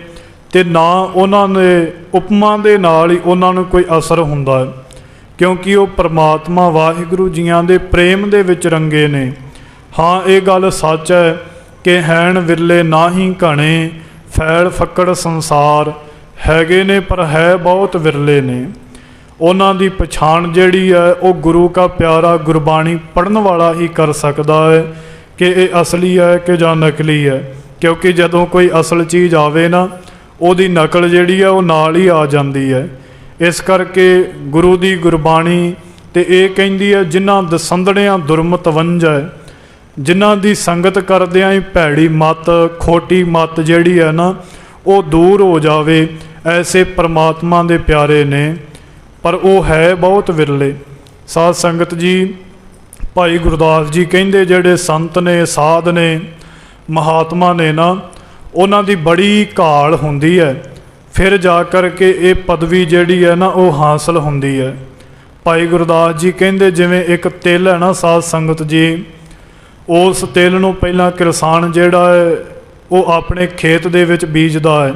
ਤੇ ਨਾ ਉਹਨਾਂ ਨੇ ਉਪਮਾ ਦੇ ਨਾਲ ਹੀ ਉਹਨਾਂ ਨੂੰ ਕੋਈ ਅਸਰ ਹੁੰਦਾ ਹੈ, ਕਿਉਂਕਿ ਉਹ ਪ੍ਰਮਾਤਮਾ ਵਾਹਿਗੁਰੂ ਜੀਆਂ ਦੇ ਪ੍ਰੇਮ ਦੇ ਵਿੱਚ ਰੰਗੇ ਨੇ। ਹਾਂ, ਇਹ ਗੱਲ ਸੱਚ ਹੈ ਕਿ ਹੈਣ ਵਿਰਲੇ ਨਾ ਹੀ ਘਣੇ, ਫੈਲ ਫੱਕੜ ਸੰਸਾਰ, ਹੈਗੇ ਨੇ ਪਰ ਹੈ ਬਹੁਤ ਵਿਰਲੇ ਨੇ। ਉਹਨਾਂ ਦੀ ਪਛਾਣ ਜਿਹੜੀ ਹੈ ਉਹ ਗੁਰੂ ਕਾ ਪਿਆਰਾ ਗੁਰਬਾਣੀ ਪੜ੍ਹਨ ਵਾਲਾ ਹੀ ਕਰ ਸਕਦਾ ਹੈ ਕਿ ਇਹ ਅਸਲੀ ਹੈ ਕਿ ਜਾਂ ਨਕਲੀ ਹੈ, ਕਿਉਂਕਿ ਜਦੋਂ ਕੋਈ ਅਸਲ ਚੀਜ਼ ਆਵੇ ਨਾ, ਉਹਦੀ ਨਕਲ ਜਿਹੜੀ ਹੈ ਉਹ ਨਾਲ ਹੀ ਆ ਜਾਂਦੀ ਹੈ। ਇਸ ਕਰਕੇ ਗੁਰੂ ਦੀ ਗੁਰਬਾਣੀ ਤੇ ਇਹ ਕਹਿੰਦੀ ਹੈ ਜਿਨ੍ਹਾਂ ਦਸੰਦੜਿਆਂ ਦੁਰਮਤ ਵੰਝੈ, ਜਿਨ੍ਹਾਂ ਦੀ ਸੰਗਤ ਕਰਦਿਆਂ ਹੀ ਭੈੜੀ ਮੱਤ, ਖੋਟੀ ਮੱਤ ਜਿਹੜੀ ਹੈ ਨਾ ਉਹ ਦੂਰ ਹੋ ਜਾਵੇ, ਐਸੇ ਪ੍ਰਮਾਤਮਾ ਦੇ ਪਿਆਰੇ ਨੇ, ਪਰ ਉਹ ਹੈ ਬਹੁਤ ਵਿਰਲੇ। ਸਾਧ ਸੰਗਤ ਜੀ, ਭਾਈ ਗੁਰਦਾਸ ਜੀ ਕਹਿੰਦੇ ਜਿਹੜੇ ਸੰਤ ਨੇ, ਸਾਧ ਨੇ, ਮਹਾਤਮਾ ਨੇ ਨਾ, ਉਹਨਾਂ ਦੀ ਬੜੀ ਘਾਲ ਹੁੰਦੀ ਹੈ, ਫਿਰ ਜਾ ਕਰ ਕੇ ਇਹ ਪਦਵੀ ਜਿਹੜੀ ਹੈ ਨਾ ਉਹ ਹਾਸਲ ਹੁੰਦੀ ਹੈ। ਭਾਈ ਗੁਰਦਾਸ ਜੀ ਕਹਿੰਦੇ ਜਿਵੇਂ ਇੱਕ ਤਿਲ ਹੈ ਨਾ ਸਾਧ ਸੰਗਤ ਜੀ, ਉਸ ਤਿਲ ਨੂੰ ਪਹਿਲਾਂ ਕਿਸਾਨ ਜਿਹੜਾ ਹੈ ਉਹ ਆਪਣੇ ਖੇਤ ਦੇ ਵਿੱਚ ਬੀਜਦਾ ਹੈ,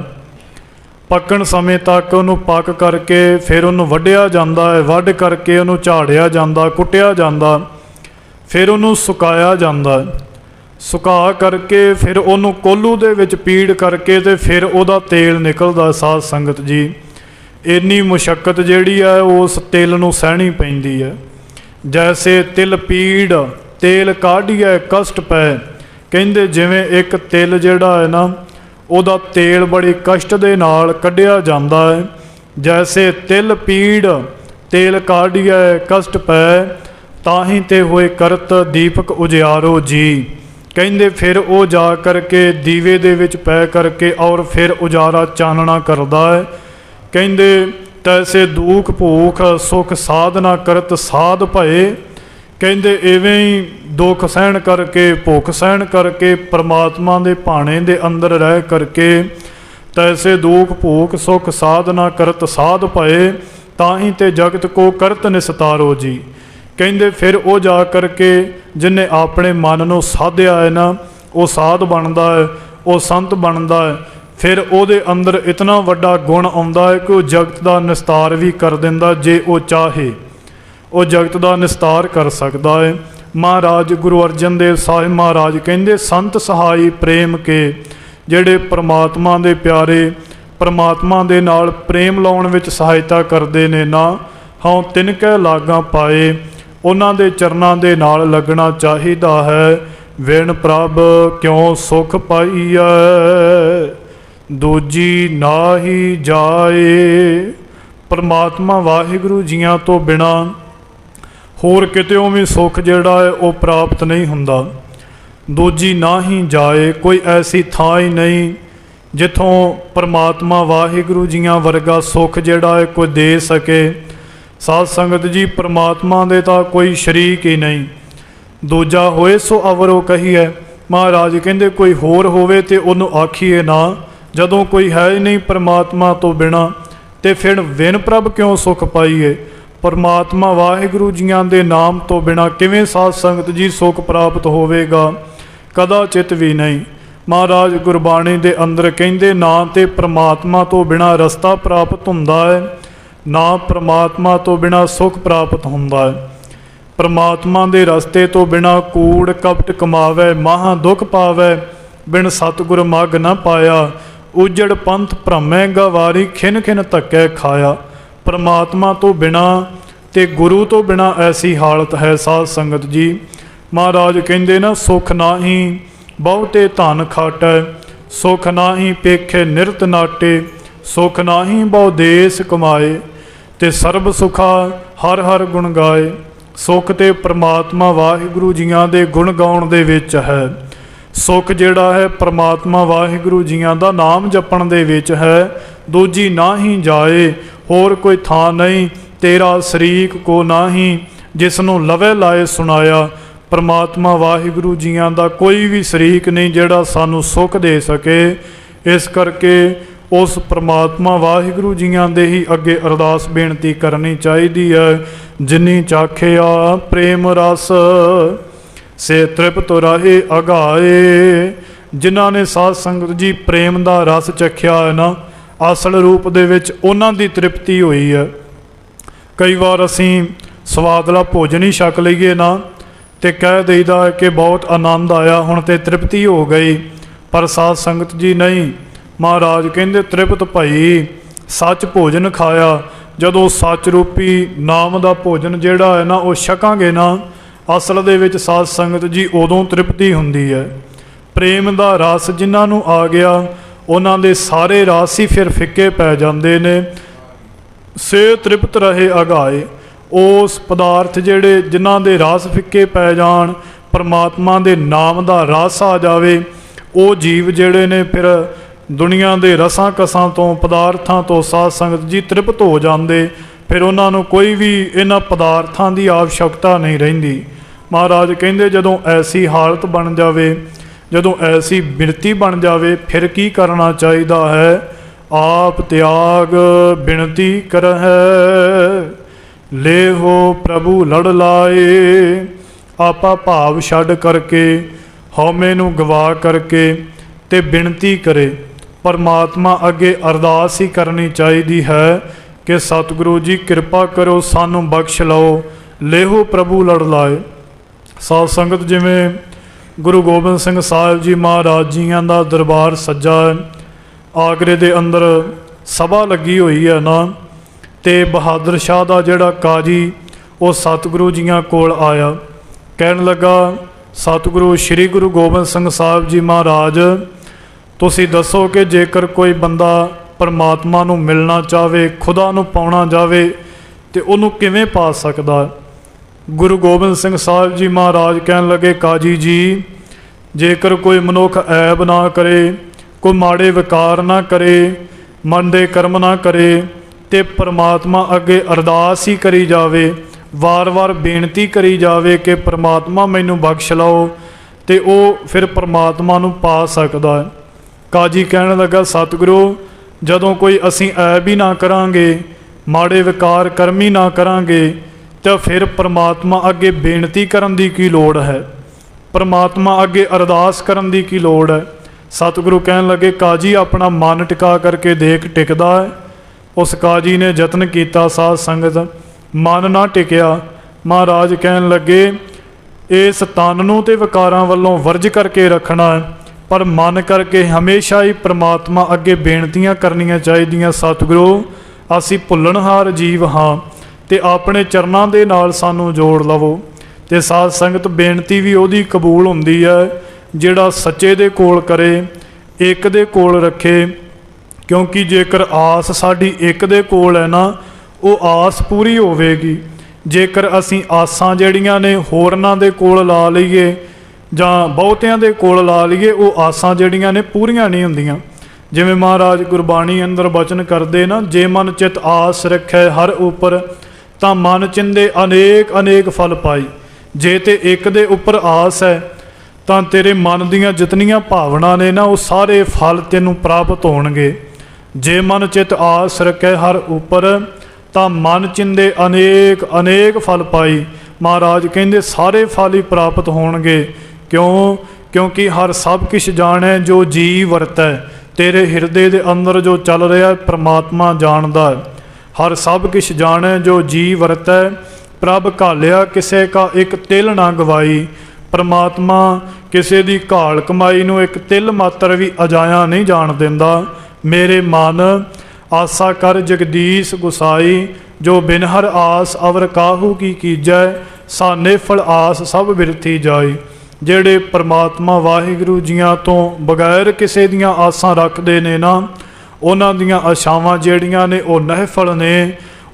ਪੱਕਣ ਸਮੇਂ ਤੱਕ ਉਹਨੂੰ ਪੱਕ ਕਰਕੇ ਫਿਰ ਉਹਨੂੰ ਵੱਢਿਆ ਜਾਂਦਾ ਹੈ, ਵੱਢ ਕਰਕੇ ਉਹਨੂੰ ਝਾੜਿਆ ਜਾਂਦਾ, ਕੁੱਟਿਆ ਜਾਂਦਾ, ਫਿਰ ਉਹਨੂੰ ਸੁਕਾਇਆ ਜਾਂਦਾ, ਸੁਕਾ ਕਰਕੇ ਫਿਰ ਉਹਨੂੰ ਕੋਲੂ ਦੇ ਵਿੱਚ ਪੀੜ ਕਰਕੇ ਤੇ ਫਿਰ ਉਹਦਾ ਤੇਲ ਨਿਕਲਦਾ। ਸਾਧ ਸੰਗਤ ਜੀ, ਇੰਨੀ ਮੁਸ਼ੱਕਤ ਜਿਹੜੀ ਹੈ ਉਸ ਤੇਲ ਨੂੰ ਸਹਿਣੀ ਪੈਂਦੀ ਹੈ। ਜੈਸੇ ਤਿਲ ਪੀੜ ਤੇਲ ਕਾਢੀਐ ਕਸ਼ਟ ਪੈ, ਕਹਿੰਦੇ ਜਿਵੇਂ ਇੱਕ ਤਿਲ ਜਿਹੜਾ ਹੈ ਨਾ ਉਹਦਾ ਤੇਲ ਬੜੀ ਕਸ਼ਟ ਦੇ ਨਾਲ ਕੱਢਿਆ ਜਾਂਦਾ ਹੈ। ਜੈਸੇ ਤਿਲ ਪੀੜ ਤੇਲ ਕਾਢੀਐ ਕਸ਼ਟ ਪੈ, ਤਾਹੀਂ ਤੇ ਹੋਏ ਕਰਤ ਦੀਪਕ ਉਜਿਆਰੋ ਜੀ। ਕਹਿੰਦੇ ਫਿਰ ਉਹ ਜਾ ਕਰਕੇ ਦੀਵੇ ਦੇ ਵਿੱਚ ਪੈ ਕਰਕੇ ਔਰ ਫਿਰ ਉਜਾਰਾ ਚਾਨਣਾ ਕਰਦਾ ਹੈ। ਕਹਿੰਦੇ ਤੈਸੇ ਦੁਖ ਭੂਖ ਸੁਖ ਸਾਧਨਾ ਕਰਤ ਸਾਧ ਭਏ। ਕਹਿੰਦੇ ਇਵੇਂ ਹੀ ਦੁੱਖ ਸਹਿਣ ਕਰਕੇ, ਭੁੱਖ ਸਹਿਣ ਕਰਕੇ, ਪਰਮਾਤਮਾ ਦੇ ਭਾਣੇ ਦੇ ਅੰਦਰ ਰਹਿ ਕਰਕੇ ਤੈਸੇ ਦੁਖ ਭੂਖ ਸੁਖ ਸਾਧਨਾ ਕਰਤ ਸਾਧ ਭਏ, ਤਾਂ ਹੀ ਤੇ ਜਗਤ ਕੋ ਕਰਤ ਨਿਸਤਾਰੋ ਜੀ। ਕਹਿੰਦੇ ਫਿਰ ਉਹ ਜਾ ਕਰਕੇ ਜਿਹਨੇ ਆਪਣੇ ਮਨ ਨੂੰ ਸਾਧਿਆ ਹੈ ਨਾ, ਉਹ ਸਾਧ ਬਣਦਾ ਹੈ, ਉਹ ਸੰਤ ਬਣਦਾ ਹੈ। ਫਿਰ ਉਹਦੇ ਅੰਦਰ ਇਤਨਾ ਵੱਡਾ ਗੁਣ ਆਉਂਦਾ ਹੈ ਕਿ ਉਹ ਜਗਤ ਦਾ ਨਿਸਤਾਰ ਵੀ ਕਰ ਦਿੰਦਾ। ਜੇ ਉਹ ਚਾਹੇ ਉਹ ਜਗਤ ਦਾ ਨਿਸਤਾਰ ਕਰ ਸਕਦਾ ਹੈ। ਮਹਾਰਾਜ ਗੁਰੂ ਅਰਜਨ ਦੇਵ ਸਾਹਿਬ ਮਹਾਰਾਜ ਕਹਿੰਦੇ ਸੰਤ ਸਹਾਈ ਪ੍ਰੇਮ ਕੇ, ਜਿਹੜੇ ਪਰਮਾਤਮਾ ਦੇ ਪਿਆਰੇ, ਪਰਮਾਤਮਾ ਦੇ ਨਾਲ ਪ੍ਰੇਮ ਲਾਉਣ ਵਿੱਚ ਸਹਾਇਤਾ ਕਰਦੇ ਨੇ ਨਾ, ਹਉ ਤਿਨਕੈ ਲਾਗਾਂ ਪਾਏ, ਉਹਨਾਂ ਦੇ ਚਰਨਾਂ ਦੇ ਨਾਲ ਲੱਗਣਾ ਚਾਹੀਦਾ ਹੈ। ਵਿਣ ਪ੍ਰਭ ਕਿਉਂ ਸੁਖ ਪਾਈਐ, ਦੂਜੀ ਨਾਹੀ ਜਾਏ। ਪਰਮਾਤਮਾ ਵਾਹਿਗੁਰੂ ਜੀਆਂ ਤੋਂ ਬਿਨਾਂ ਹੋਰ ਕਿਤੇੋਂ ਵੀ ਸੁੱਖ ਜਿਹੜਾ ਹੈ ਉਹ ਪ੍ਰਾਪਤ ਨਹੀਂ ਹੁੰਦਾ। ਦੂਜੀ ਨਾ ਹੀ ਜਾਏ, ਕੋਈ ਐਸੀ ਥਾਂ ਹੀ ਨਹੀਂ ਜਿੱਥੋਂ ਪਰਮਾਤਮਾ ਵਾਹਿਗੁਰੂ ਜੀਆਂ ਵਰਗਾ ਸੁੱਖ ਜਿਹੜਾ ਹੈ ਕੋਈ ਦੇ ਸਕੇ। ਸਾਧ ਸੰਗਤ ਜੀ, ਪਰਮਾਤਮਾ ਦੇ ਤਾਂ ਕੋਈ ਸ਼ਰੀਕ ਹੀ ਨਹੀਂ। ਦੂਜਾ ਹੋਏ ਸੋ ਅਵਰੋ ਕਹੀਏ, ਮਹਾਰਾਜ ਕਹਿੰਦੇ ਕੋਈ ਹੋਰ ਹੋਵੇ ਤੇ ਉਹਨੂੰ ਆਖੀਏ ਨਾ। ਜਦੋਂ ਕੋਈ ਹੈ ਹੀ ਨਹੀਂ ਪਰਮਾਤਮਾ ਤੋਂ ਬਿਨਾਂ, ਤੇ ਫਿਰ ਵਿਣ ਪ੍ਰਭ ਕਿਉਂ ਸੁਖ ਪਾਈਏ। ਪਰਮਾਤਮਾ ਵਾਹਿਗੁਰੂ ਜੀਆਂ ਦੇ ਨਾਮ ਤੋਂ ਬਿਨਾਂ ਕਿਵੇਂ ਸਾਧ ਸੰਗਤ ਜੀ ਸੁਖ ਪ੍ਰਾਪਤ ਹੋਵੇਗਾ? ਕਦਾਚਿਤ ਵੀ ਨਹੀਂ। ਮਹਾਰਾਜ ਗੁਰਬਾਣੀ ਦੇ ਅੰਦਰ ਕਹਿੰਦੇ ਨਾ ਤੇ ਪਰਮਾਤਮਾ ਤੋਂ ਬਿਨਾਂ ਰਸਤਾ ਪ੍ਰਾਪਤ ਹੁੰਦਾ ਹੈ, ਨਾ ਪਰਮਾਤਮਾ ਤੋਂ ਬਿਨਾਂ ਸੁਖ ਪ੍ਰਾਪਤ ਹੁੰਦਾ ਹੈ। ਪਰਮਾਤਮਾ ਦੇ ਰਸਤੇ ਤੋਂ ਬਿਨਾਂ ਕੂੜ ਕਪਟ ਕਮਾਵੇ, ਮਹਾ ਦੁੱਖ ਪਾਵੇ, ਬਿਨ ਸਤਿਗੁਰ ਮਗ ਨਾ ਪਾਇਆ। ਉਜੜ ਪੰਥ ਭ੍ਰਮੈ ਗਵਾਰੀ, ਖਿਨ ਖਿਨ ਧੱਕੇ ਖਾਇਆ। ਪਰਮਾਤਮਾ ਤੋਂ ਬਿਨਾਂ ਤੇ ਗੁਰੂ ਤੋਂ ਬਿਨਾਂ ਐਸੀ ਹਾਲਤ ਹੈ ਸਾਧ ਸੰਗਤ ਜੀ। ਮਹਾਰਾਜ ਕਹਿੰਦੇ ਨਾ, ਸੁਖ ਨਾਹੀ ਬਹੁਤੇ ਧਨ ਖਾਟੈ, ਸੁਖ ਨਾਹੀ ਪੇਖੇ ਨਿਰਤ ਨਾਟੇ, ਸੁਖ ਨਾਹੀ ਬਹੁ ਦੇਸ ਕਮਾਏ, ਤੇ ਸਰਬ ਸੁਖਾ ਹਰ ਹਰ ਗੁਣ ਗਾਏ। ਸੁਖ ਤੇ ਪਰਮਾਤਮਾ ਵਾਹਿਗੁਰੂ ਜੀਆਂ ਦੇ ਗੁਣ ਗਾਉਣ ਦੇ ਵਿੱਚ ਹੈ। ਸੁਖ ਜਿਹੜਾ ਹੈ ਪਰਮਾਤਮਾ ਵਾਹਿਗੁਰੂ ਜੀਆਂ ਦਾ ਨਾਮ ਜਪਣ ਦੇ ਵਿੱਚ ਹੈ। ਦੂਜੀ ਨਾ ਹੀ ਜਾਏ, ਹੋਰ ਕੋਈ ਥਾਂ ਨਹੀਂ। ਤੇਰਾ ਸ਼ਰੀਕ ਕੋ ਨਾਹੀ, ਜਿਸ ਨੂੰ ਲਵੇ ਲਾਏ ਸੁਣਾਇਆ। ਪਰਮਾਤਮਾ ਵਾਹਿਗੁਰੂ ਜੀਆਂ ਦਾ ਕੋਈ ਵੀ ਸ਼ਰੀਕ ਨਹੀਂ ਜਿਹੜਾ ਸਾਨੂੰ ਸੁੱਖ ਦੇ ਸਕੇ। ਇਸ ਕਰਕੇ ਉਸ ਪਰਮਾਤਮਾ ਵਾਹਿਗੁਰੂ ਜੀਆਂ ਦੇ ਹੀ ਅੱਗੇ ਅਰਦਾਸ ਬੇਨਤੀ ਕਰਨੀ ਚਾਹੀਦੀ ਹੈ। ਜਿਨੀ ਚਾਖਿਆ ਪ੍ਰੇਮ ਰਸ, ਸੇ ਤ੍ਰਿਪਤ ਰਹੇ ਅਗਾਏ। ਜਿਨ੍ਹਾਂ ਨੇ ਸਾਧ ਸੰਗਤ ਜੀ ਪ੍ਰੇਮ ਦਾ ਰਸ ਚੱਖਿਆ ਹੈ ਨਾ, ਅਸਲ ਰੂਪ ਦੇ ਵਿੱਚ ਉਹਨਾਂ ਦੀ ਤ੍ਰਿਪਤੀ ਹੋਈ ਹੈ। ਕਈ ਵਾਰ ਅਸੀਂ ਸਵਾਦਲਾ ਭੋਜਨ ਹੀ ਛਕ ਲਈਏ ਨਾ, ਤੇ ਕਹਿ ਦਈਦਾ ਹੈ ਕਿ ਬਹੁਤ ਆਨੰਦ ਆਇਆ, ਹੁਣ ਤੇ ਤ੍ਰਿਪਤੀ ਹੋ ਗਈ। ਪਰ ਸਾਧ ਸੰਗਤ ਜੀ ਨਹੀਂ। ਮਹਾਰਾਜ ਕਹਿੰਦੇ ਤ੍ਰਿਪਤ ਭਈ ਸੱਚ ਭੋਜਨ ਖਾਇਆ। ਜਦੋਂ ਸੱਚ ਰੂਪੀ ਨਾਮ ਦਾ ਭੋਜਨ ਜਿਹੜਾ ਹੈ ਨਾ ਉਹ ਛਕਾਂਗੇ ਨਾ, ਅਸਲ ਦੇ ਵਿੱਚ ਸਾਧ ਸੰਗਤ ਜੀ ਉਦੋਂ ਤ੍ਰਿਪਤੀ ਹੁੰਦੀ ਹੈ। ਪ੍ਰੇਮ ਦਾ ਰਸ ਜਿਨ੍ਹਾਂ ਨੂੰ ਆ ਗਿਆ, ਉਹਨਾਂ ਦੇ ਸਾਰੇ ਰਸ ਹੀ ਫਿਰ ਫਿੱਕੇ ਪੈ ਜਾਂਦੇ ਨੇ। ਸੇ ਤ੍ਰਿਪਤ ਰਹੇ ਅਗਾਏ, ਉਸ ਪਦਾਰਥ ਜਿਹੜੇ ਜਿਨ੍ਹਾਂ ਦੇ ਰਸ ਫਿੱਕੇ ਪੈ ਜਾਣ, ਪਰਮਾਤਮਾ ਦੇ ਨਾਮ ਦਾ ਰਸ ਆ ਜਾਵੇ, ਉਹ ਜੀਵ ਜਿਹੜੇ ਨੇ ਫਿਰ ਦੁਨੀਆ ਦੇ ਰਸਾਂ ਕਸਾਂ ਤੋਂ, ਪਦਾਰਥਾਂ ਤੋਂ ਸਾਧ ਸੰਗਤ ਜੀ ਤ੍ਰਿਪਤ ਹੋ ਜਾਂਦੇ। ਫਿਰ ਉਹਨਾਂ ਨੂੰ ਕੋਈ ਵੀ ਇਹਨਾਂ ਪਦਾਰਥਾਂ ਦੀ ਆਵਸ਼ਕਤਾ ਨਹੀਂ ਰਹਿੰਦੀ। ਮਹਾਰਾਜ ਕਹਿੰਦੇ ਜਦੋਂ ਐਸੀ ਹਾਲਤ ਬਣ ਜਾਵੇ, ਜਦੋਂ ਐਸੀ ਬਿਰਤੀ ਬਣ ਜਾਵੇ, ਫਿਰ ਕੀ ਕਰਨਾ ਚਾਹੀਦਾ ਹੈ? ਆਪ ਤਿਆਗ ਬਿਨਤੀ ਕਰਹਿ, ਲੇਹੋ ਪ੍ਰਭੂ ਲੜ ਲਾਏ। ਆਪਾ ਭਾਵ ਛੱਡ ਕਰਕੇ, ਹਉਮੈ ਨੂੰ ਗਵਾ ਕਰਕੇ ਤੇ ਬਿਨਤੀ ਕਰੇ। परमात्मा अगे अरदास ही करनी चाहिए है कि सतगुरु जी कृपा करो, सानू बख्श लो, लेहो प्रभु लड़ लाए। साध संगत जिमें गुरु गोबिंद सिंह साहिब जी महाराज जियां दा दरबार सज्जा है, आगरे दे अंदर सभा लगी हुई है ना, ते बहादुर शाह दा जिहड़ा काजी वो सतगुरु जियां कोल आया, कहन लगा सतगुरु श्री गुरु गोबिंद सिंह साहिब जी महाराज तुसी दसो कि जेकर कोई बंदा परमात्मा नू मिलना चाहे, खुदा नू पाउणा जावे ते उहनूं किवें पा सकदा है। गुरु गोबिंद सिंह साहिब जी महाराज कहन लगे काजी जी, जेकर कोई मनुख ऐब ना करे, कोई माड़े विकार ना करे, मंदे कर्म ना करे, ते परमात्मा अगे अरदास ही करी जावे, वार वार बेनती करी जावे कि परमात्मा मैनू बख्श लो, ते ओ फिर परमात्मा नू पा सकदा है। काजी कहन लगा सतगुरु जदों कोई असीं ऐब ही ना करांगे, माड़े विकार कर्म ही ना करांगे, तो फिर परमात्मा अगे बेनती करन दी की लोड़ है, परमात्मा अगे अरदास करन दी की लोड़ है। सतगुरु कहन लगे काजी अपना मन टिका करके देख टिकदा है। उस काजी ने यत्न किया, साध संगत मन ना टिकिया। महाराज कहन लगे इस तन नूं ते विकारां वल्लों वर्ज करके रखना है, पर मन करके हमेशा ही परमात्मा अगे बेनतियां करनियां चाहिदियां। सतगुरु असीं भुल्लणहार जीव हाँ, ते अपने चरनां दे नाल सानू जोड़ लवो। ते साध संगत बेनती भी उहदी कबूल हुंदी है जिहड़ा सच्चे दे कोल करे, एक दे कोल रखे, क्योंकि जेकर आस साडी एक दे कोल है ना, वो आस पूरी होवेगी। जेकर असीं आसां जिहड़ियां ने होरनां दे कोल ला लईए जां बहुतियां दे कोल ला लईए, वो आसां जिहड़ियां ने पूरीआं नहीं हुंदियां। जिवें महाराज गुरबाणी अंदर बचन करदे ना, जे मन चित आस रखै हर उपर, तां मन चिंदे अनेक अनेक फल पाई। जे ते एक दे उपर आस है तां तेरे मन दीयां जितनियां भावना ने ना, वो सारे फल तेनू प्राप्त होणगे। जे मन चित आस रखे हर उपर, तां मन चिंदे अनेक अनेक फल पाई। महाराज कहंदे सारे फल ही प्राप्त होणगे। क्यों? क्योंकि हर सब किश जाणे जो जी वरतै, तेरे हिरदे दे अंदर जो चल रहा परमात्मा जानदा है। हर सब किश जाने जो जी वरतै, प्रभ घालिया किसे का एक तिल ना गवाई। परमात्मा किसे दी घाल कमाई नूं एक तिल मात्र भी अजाया नहीं जान देंदा। मेरे मन आसा कर जगदीश गुसाई, जो बिन हर आस अवर काहू की कीजै, साने फल आस सब बिरथी जाई। जेड़े परमात्मा वाहिगुरू जियां तो बगैर किसे दियां आसां रखदे ने ना, उन्हां दियां आशावां जिहड़ियां ने वो नहफल ने,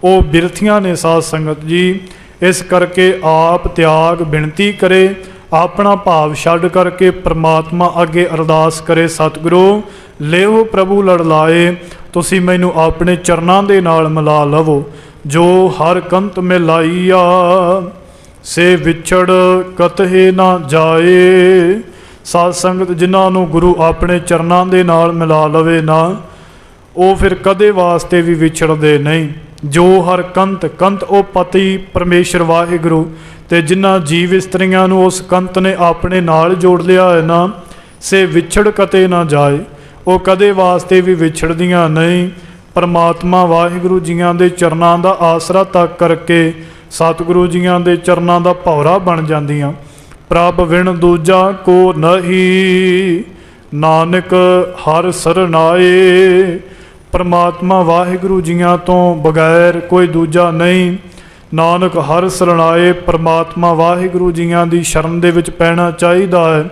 वो बिरथियां ने। साध संगत जी इस करके आप त्याग बिनती करे, अपना भाव छड्ड करके परमात्मा अगे अरदास करे, सतगुरु लेहो प्रभु लड़ लाए, तुसी मैनू अपने चरनां दे नाल मिला लवो। जो हर कंत में लाईया से विछड़ कतहे ना जाए। साध संगत जिन्हां नूं गुरु अपने चरनां दे नाल मिला लवे ना, वो फिर कदे वास्ते भी विछड़ते नहीं। जो हर कंत कंत ओ पति परमेश्वर वाहिगुरू, ते जिन्हां जीव इस्त्रियां नूं उस कंत ने अपने नाल जोड़ लिया है ना, से विछड़ कते ना जाए। वो कदे वास्ते भी विछड़दियां नहीं। परमात्मा वाहिगुरू जियां दे चरनां दा आसरा तक करके सतगुरु जियां दे चरनां दा भौरा बन जांदियां। प्रभ विण दूजा को नहीं, नानक हर सरनाए। परमात्मा वाहिगुरू जियां तो बगैर कोई दूजा नहीं। नानक हर सरनाए। परमात्मा वाहिगुरू जियां दी शरण दे विच पैना चाहिदा है।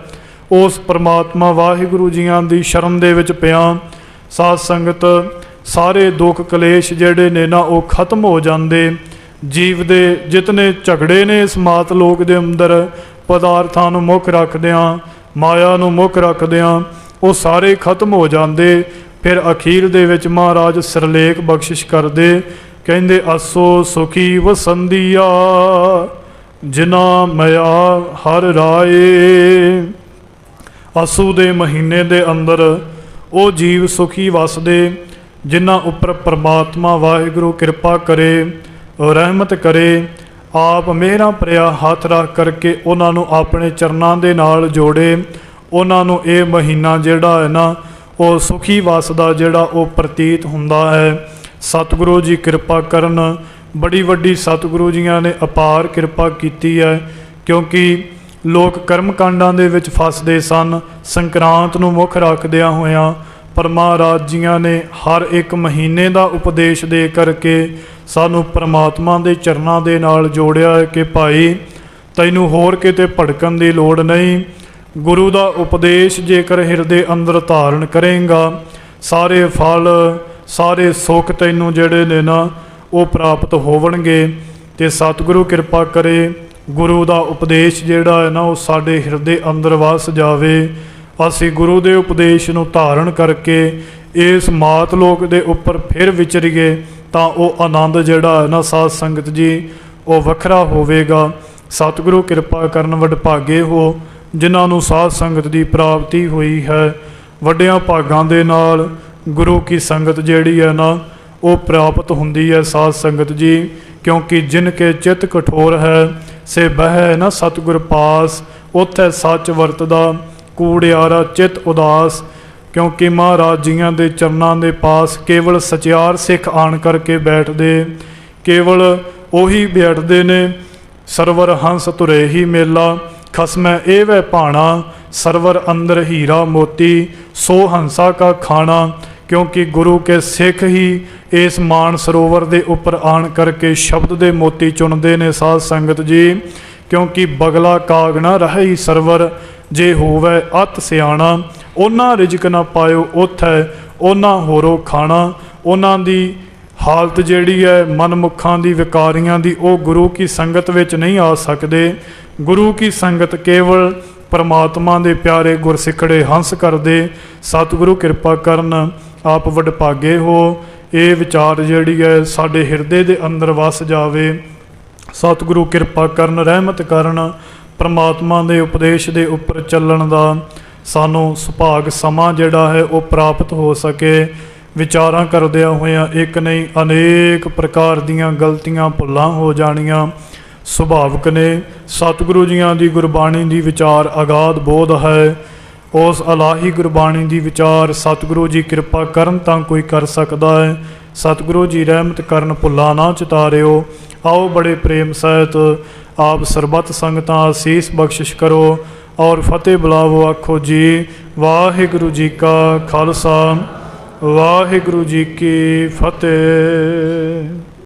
उस परमात्मा वाहिगुरू जियां दी शरण दे विच पिया साध संगत सारे दुख कलेश जिहड़े ने ना वो खत्म हो जांदे। जीव दे जितने झगड़े ने इस मात लोक दे अंदर पदार्थां नूं मुख रखदिआं, माया नूं मुख रखदिआं, वो सारे खत्म हो जांदे। फिर अखीर दे विच महाराज सिरलेख बख्शिश करदे, कहंदे असो सुखी वसंदिया जिना मया हर राए। असू दे महीने दे अंदर वो जीव सुखी वसदे जिन्हां उपर परमात्मा वाहिगुरू कृपा करे, रहमत करे। आप मेहरां भरिया हथ रख करके उन्हां नूं अपने चरनां दे नाल जोड़े। उन्हां नूं ये महीना जिहड़ा है ना ਉਹ ਸੁਖੀ ਵਸਦਾ ਜਿਹੜਾ ਉਹ ਪ੍ਰਤੀਤ ਹੁੰਦਾ ਹੈ। ਸਤਿਗੁਰੂ ਜੀ ਕਿਰਪਾ ਕਰਨ, ਬੜੀ ਵੱਡੀ ਸਤਿਗੁਰੂ ਜੀਆਂ ਨੇ ਅਪਾਰ ਕਿਰਪਾ ਕੀਤੀ ਹੈ, ਕਿਉਂਕਿ ਲੋਕ ਕਰਮ ਕਾਂਡਾਂ ਦੇ ਵਿੱਚ ਫਸਦੇ ਸਨ। ਸੰਕਰਾਂਤ ਨੂੰ ਮੁੱਖ ਰੱਖਦਿਆਂ ਹੋਇਆਂ ਪਰ ਮਹਾਰਾਜ ਜੀਆਂ ਨੇ ਹਰ ਇੱਕ ਮਹੀਨੇ ਦਾ ਉਪਦੇਸ਼ ਦੇ ਕਰਕੇ ਸਾਨੂੰ ਪਰਮਾਤਮਾ ਦੇ ਚਰਨਾਂ ਦੇ ਨਾਲ ਜੋੜਿਆ ਹੈ ਕਿ ਭਾਈ ਤੈਨੂੰ ਹੋਰ ਕਿਤੇ ਭਟਕਣ ਦੀ ਲੋੜ ਨਹੀਂ। ਗੁਰੂ ਦਾ ਉਪਦੇਸ਼ ਜੇਕਰ ਹਿਰਦੇ ਅੰਦਰ ਧਾਰਨ ਕਰੇਂਗਾ, ਸਾਰੇ ਫਲ ਸਾਰੇ ਸੁੱਖ ਤੈਨੂੰ ਜਿਹੜੇ ਨੇ ਨਾ ਉਹ ਪ੍ਰਾਪਤ ਹੋਵਣਗੇ। ਤੇ ਸਤਿਗੁਰੂ ਕਿਰਪਾ ਕਰੇ, ਗੁਰੂ ਦਾ ਉਪਦੇਸ਼ ਜਿਹੜਾ ਹੈ ਨਾ ਉਹ ਸਾਡੇ ਹਿਰਦੇ ਅੰਦਰ ਵਸ ਜਾਵੇ। ਅਸੀਂ ਗੁਰੂ ਦੇ ਉਪਦੇਸ਼ ਨੂੰ ਧਾਰਨ ਕਰਕੇ ਇਸ ਮਾਤ ਲੋਕ ਦੇ ਉੱਪਰ ਫਿਰ ਵਿਚਰੀਏ ਤਾਂ ਉਹ ਆਨੰਦ ਜਿਹੜਾ ਹੈ ਨਾ ਸਾਧ ਸੰਗਤ ਜੀ ਉਹ ਵੱਖਰਾ ਹੋਵੇਗਾ। ਸਤਿਗੁਰੂ ਕਿਰਪਾ ਕਰਨ, ਵਡਭਾਗੇ ਹੋ ਜਿਨ੍ਹਾਂ ਨੂੰ ਸਾਧ ਸੰਗਤ ਦੀ ਪ੍ਰਾਪਤੀ ਹੋਈ ਹੈ। ਵੱਡਿਆਂ ਭਾਗਾਂ ਦੇ ਨਾਲ ਗੁਰੂ ਕੀ ਸੰਗਤ ਜਿਹੜੀ ਹੈ ਨਾ ਉਹ ਪ੍ਰਾਪਤ ਹੁੰਦੀ ਹੈ ਸਾਧ ਸੰਗਤ ਜੀ, ਕਿਉਂਕਿ ਜਿਨ ਕੇ ਚਿੱਤ ਕਠੋਰ ਹੈ ਸੇ ਬਹਿ ਨਾ ਸਤਿਗੁਰ ਪਾਸ, ਉੱਥੇ ਸੱਚ ਵਰਤਦਾ ਕੂੜਿਆਰਾ ਚਿੱਤ ਉਦਾਸ। ਕਿਉਂਕਿ ਮਹਾਰਾਜ ਜੀਆਂ ਦੇ ਚਰਨਾਂ ਦੇ ਪਾਸ ਕੇਵਲ ਸਚਿਆਰ ਸਿੱਖ ਆਣ ਕਰਕੇ ਬੈਠਦੇ, ਕੇਵਲ ਉਹੀ ਬੈਠਦੇ ਨੇ। ਸਰਵਰ ਹੰਸ ਤੁਰੇ ਹੀ ਮੇਲਾ, ਖਸਮੈ ਇਹ ਵੈ ਭਾਣਾ, ਸਰਵਰ ਅੰਦਰ ਹੀਰਾ ਮੋਤੀ, ਸੋ ਹੰਸਾ ਕਾ ਖਾਣਾ। ਕਿਉਂਕਿ ਗੁਰੂ ਕੇ ਸਿੱਖ ਹੀ ਇਸ ਮਾਨ ਸਰੋਵਰ ਦੇ ਉੱਪਰ ਆਣ ਕਰਕੇ ਸ਼ਬਦ ਦੇ ਮੋਤੀ ਚੁਣਦੇ ਨੇ ਸਾਧ ਸੰਗਤ ਜੀ। ਕਿਉਂਕਿ ਬਗਲਾ ਕਾਗ ਨਾ ਰਹੇ ਸਰਵਰ, ਜੇ ਹੋਵੇ ਅਤ ਸਿਆਣਾ, ਉਹਨਾਂ ਰਿਜਕ ਨਾ ਪਾਇਓ ਉੱਥੇ, ਉਹਨਾਂ ਹੋਰੋ ਖਾਣਾ। ਉਹਨਾਂ ਦੀ ਹਾਲਤ ਜਿਹੜੀ ਹੈ ਮਨਮੁਖਾਂ ਦੀ ਵਿਕਾਰੀਆਂ ਦੀ, ਉਹ ਗੁਰੂ ਕੀ ਸੰਗਤ ਵਿੱਚ ਨਹੀਂ ਆ ਸਕਦੇ। ਗੁਰੂ ਕੀ ਸੰਗਤ ਕੇਵਲ ਪਰਮਾਤਮਾ ਦੇ ਪਿਆਰੇ ਗੁਰਸਿੱਖੜੇ ਹੰਸ ਕਰਦੇ। ਸਤਿਗੁਰੂ ਕਿਰਪਾ ਕਰਨ, ਆਪ ਵਡਭਾਗੇ ਹੋ, ਇਹ ਵਿਚਾਰ ਜਿਹੜੀ ਹੈ ਸਾਡੇ ਹਿਰਦੇ ਦੇ ਅੰਦਰ ਵਸ ਜਾਵੇ। ਸਤਿਗੁਰੂ ਕਿਰਪਾ ਕਰਨ, ਰਹਿਮਤ ਕਰਨ, ਪਰਮਾਤਮਾ ਦੇ ਉਪਦੇਸ਼ ਦੇ ਉੱਪਰ ਚੱਲਣ ਦਾ ਸਾਨੂੰ ਸੁਭਾਗ ਸਮਾਂ ਜਿਹੜਾ ਹੈ ਉਹ ਪ੍ਰਾਪਤ ਹੋ ਸਕੇ। ਵਿਚਾਰਾਂ ਕਰਦਿਆਂ ਹੋਇਆਂ ਇੱਕ ਨਹੀਂ ਅਨੇਕ ਪ੍ਰਕਾਰ ਦੀਆਂ ਗਲਤੀਆਂ ਭੁੱਲਾਂ ਹੋ ਜਾਣੀਆਂ ਸੁਭਾਵਿਕ ਨੇ। ਸਤਿਗੁਰੂ ਜੀਆਂ ਦੀ ਗੁਰਬਾਣੀ ਦੀ ਵਿਚਾਰ ਅਗਾਧ ਬੋਧ ਹੈ। ਉਸ ਇਲਾਹੀ ਗੁਰਬਾਣੀ ਦੀ ਵਿਚਾਰ ਸਤਿਗੁਰੂ ਜੀ ਕਿਰਪਾ ਕਰਨ ਤਾਂ ਕੋਈ ਕਰ ਸਕਦਾ ਹੈ। ਸਤਿਗੁਰੂ ਜੀ ਰਹਿਮਤ ਕਰਨ, ਭੁੱਲਾਂ ਨਾ ਚਿਤਾਰਿਓ। ਆਓ ਬੜੇ ਪ੍ਰੇਮ ਸਹਿਤ ਆਪ ਸਰਬੱਤ ਸੰਗਤਾਂ ਅਸੀਸ ਬਖਸ਼ਿਸ਼ ਕਰੋ ਔਰ ਫਤਿਹ ਬੁਲਾਵੋ। ਆਖੋ ਜੀ ਵਾਹਿਗੁਰੂ ਜੀ ਕਾ ਖਾਲਸਾ, ਵਾਹਿਗੁਰੂ ਜੀ ਕੀ ਫਤਿਹ।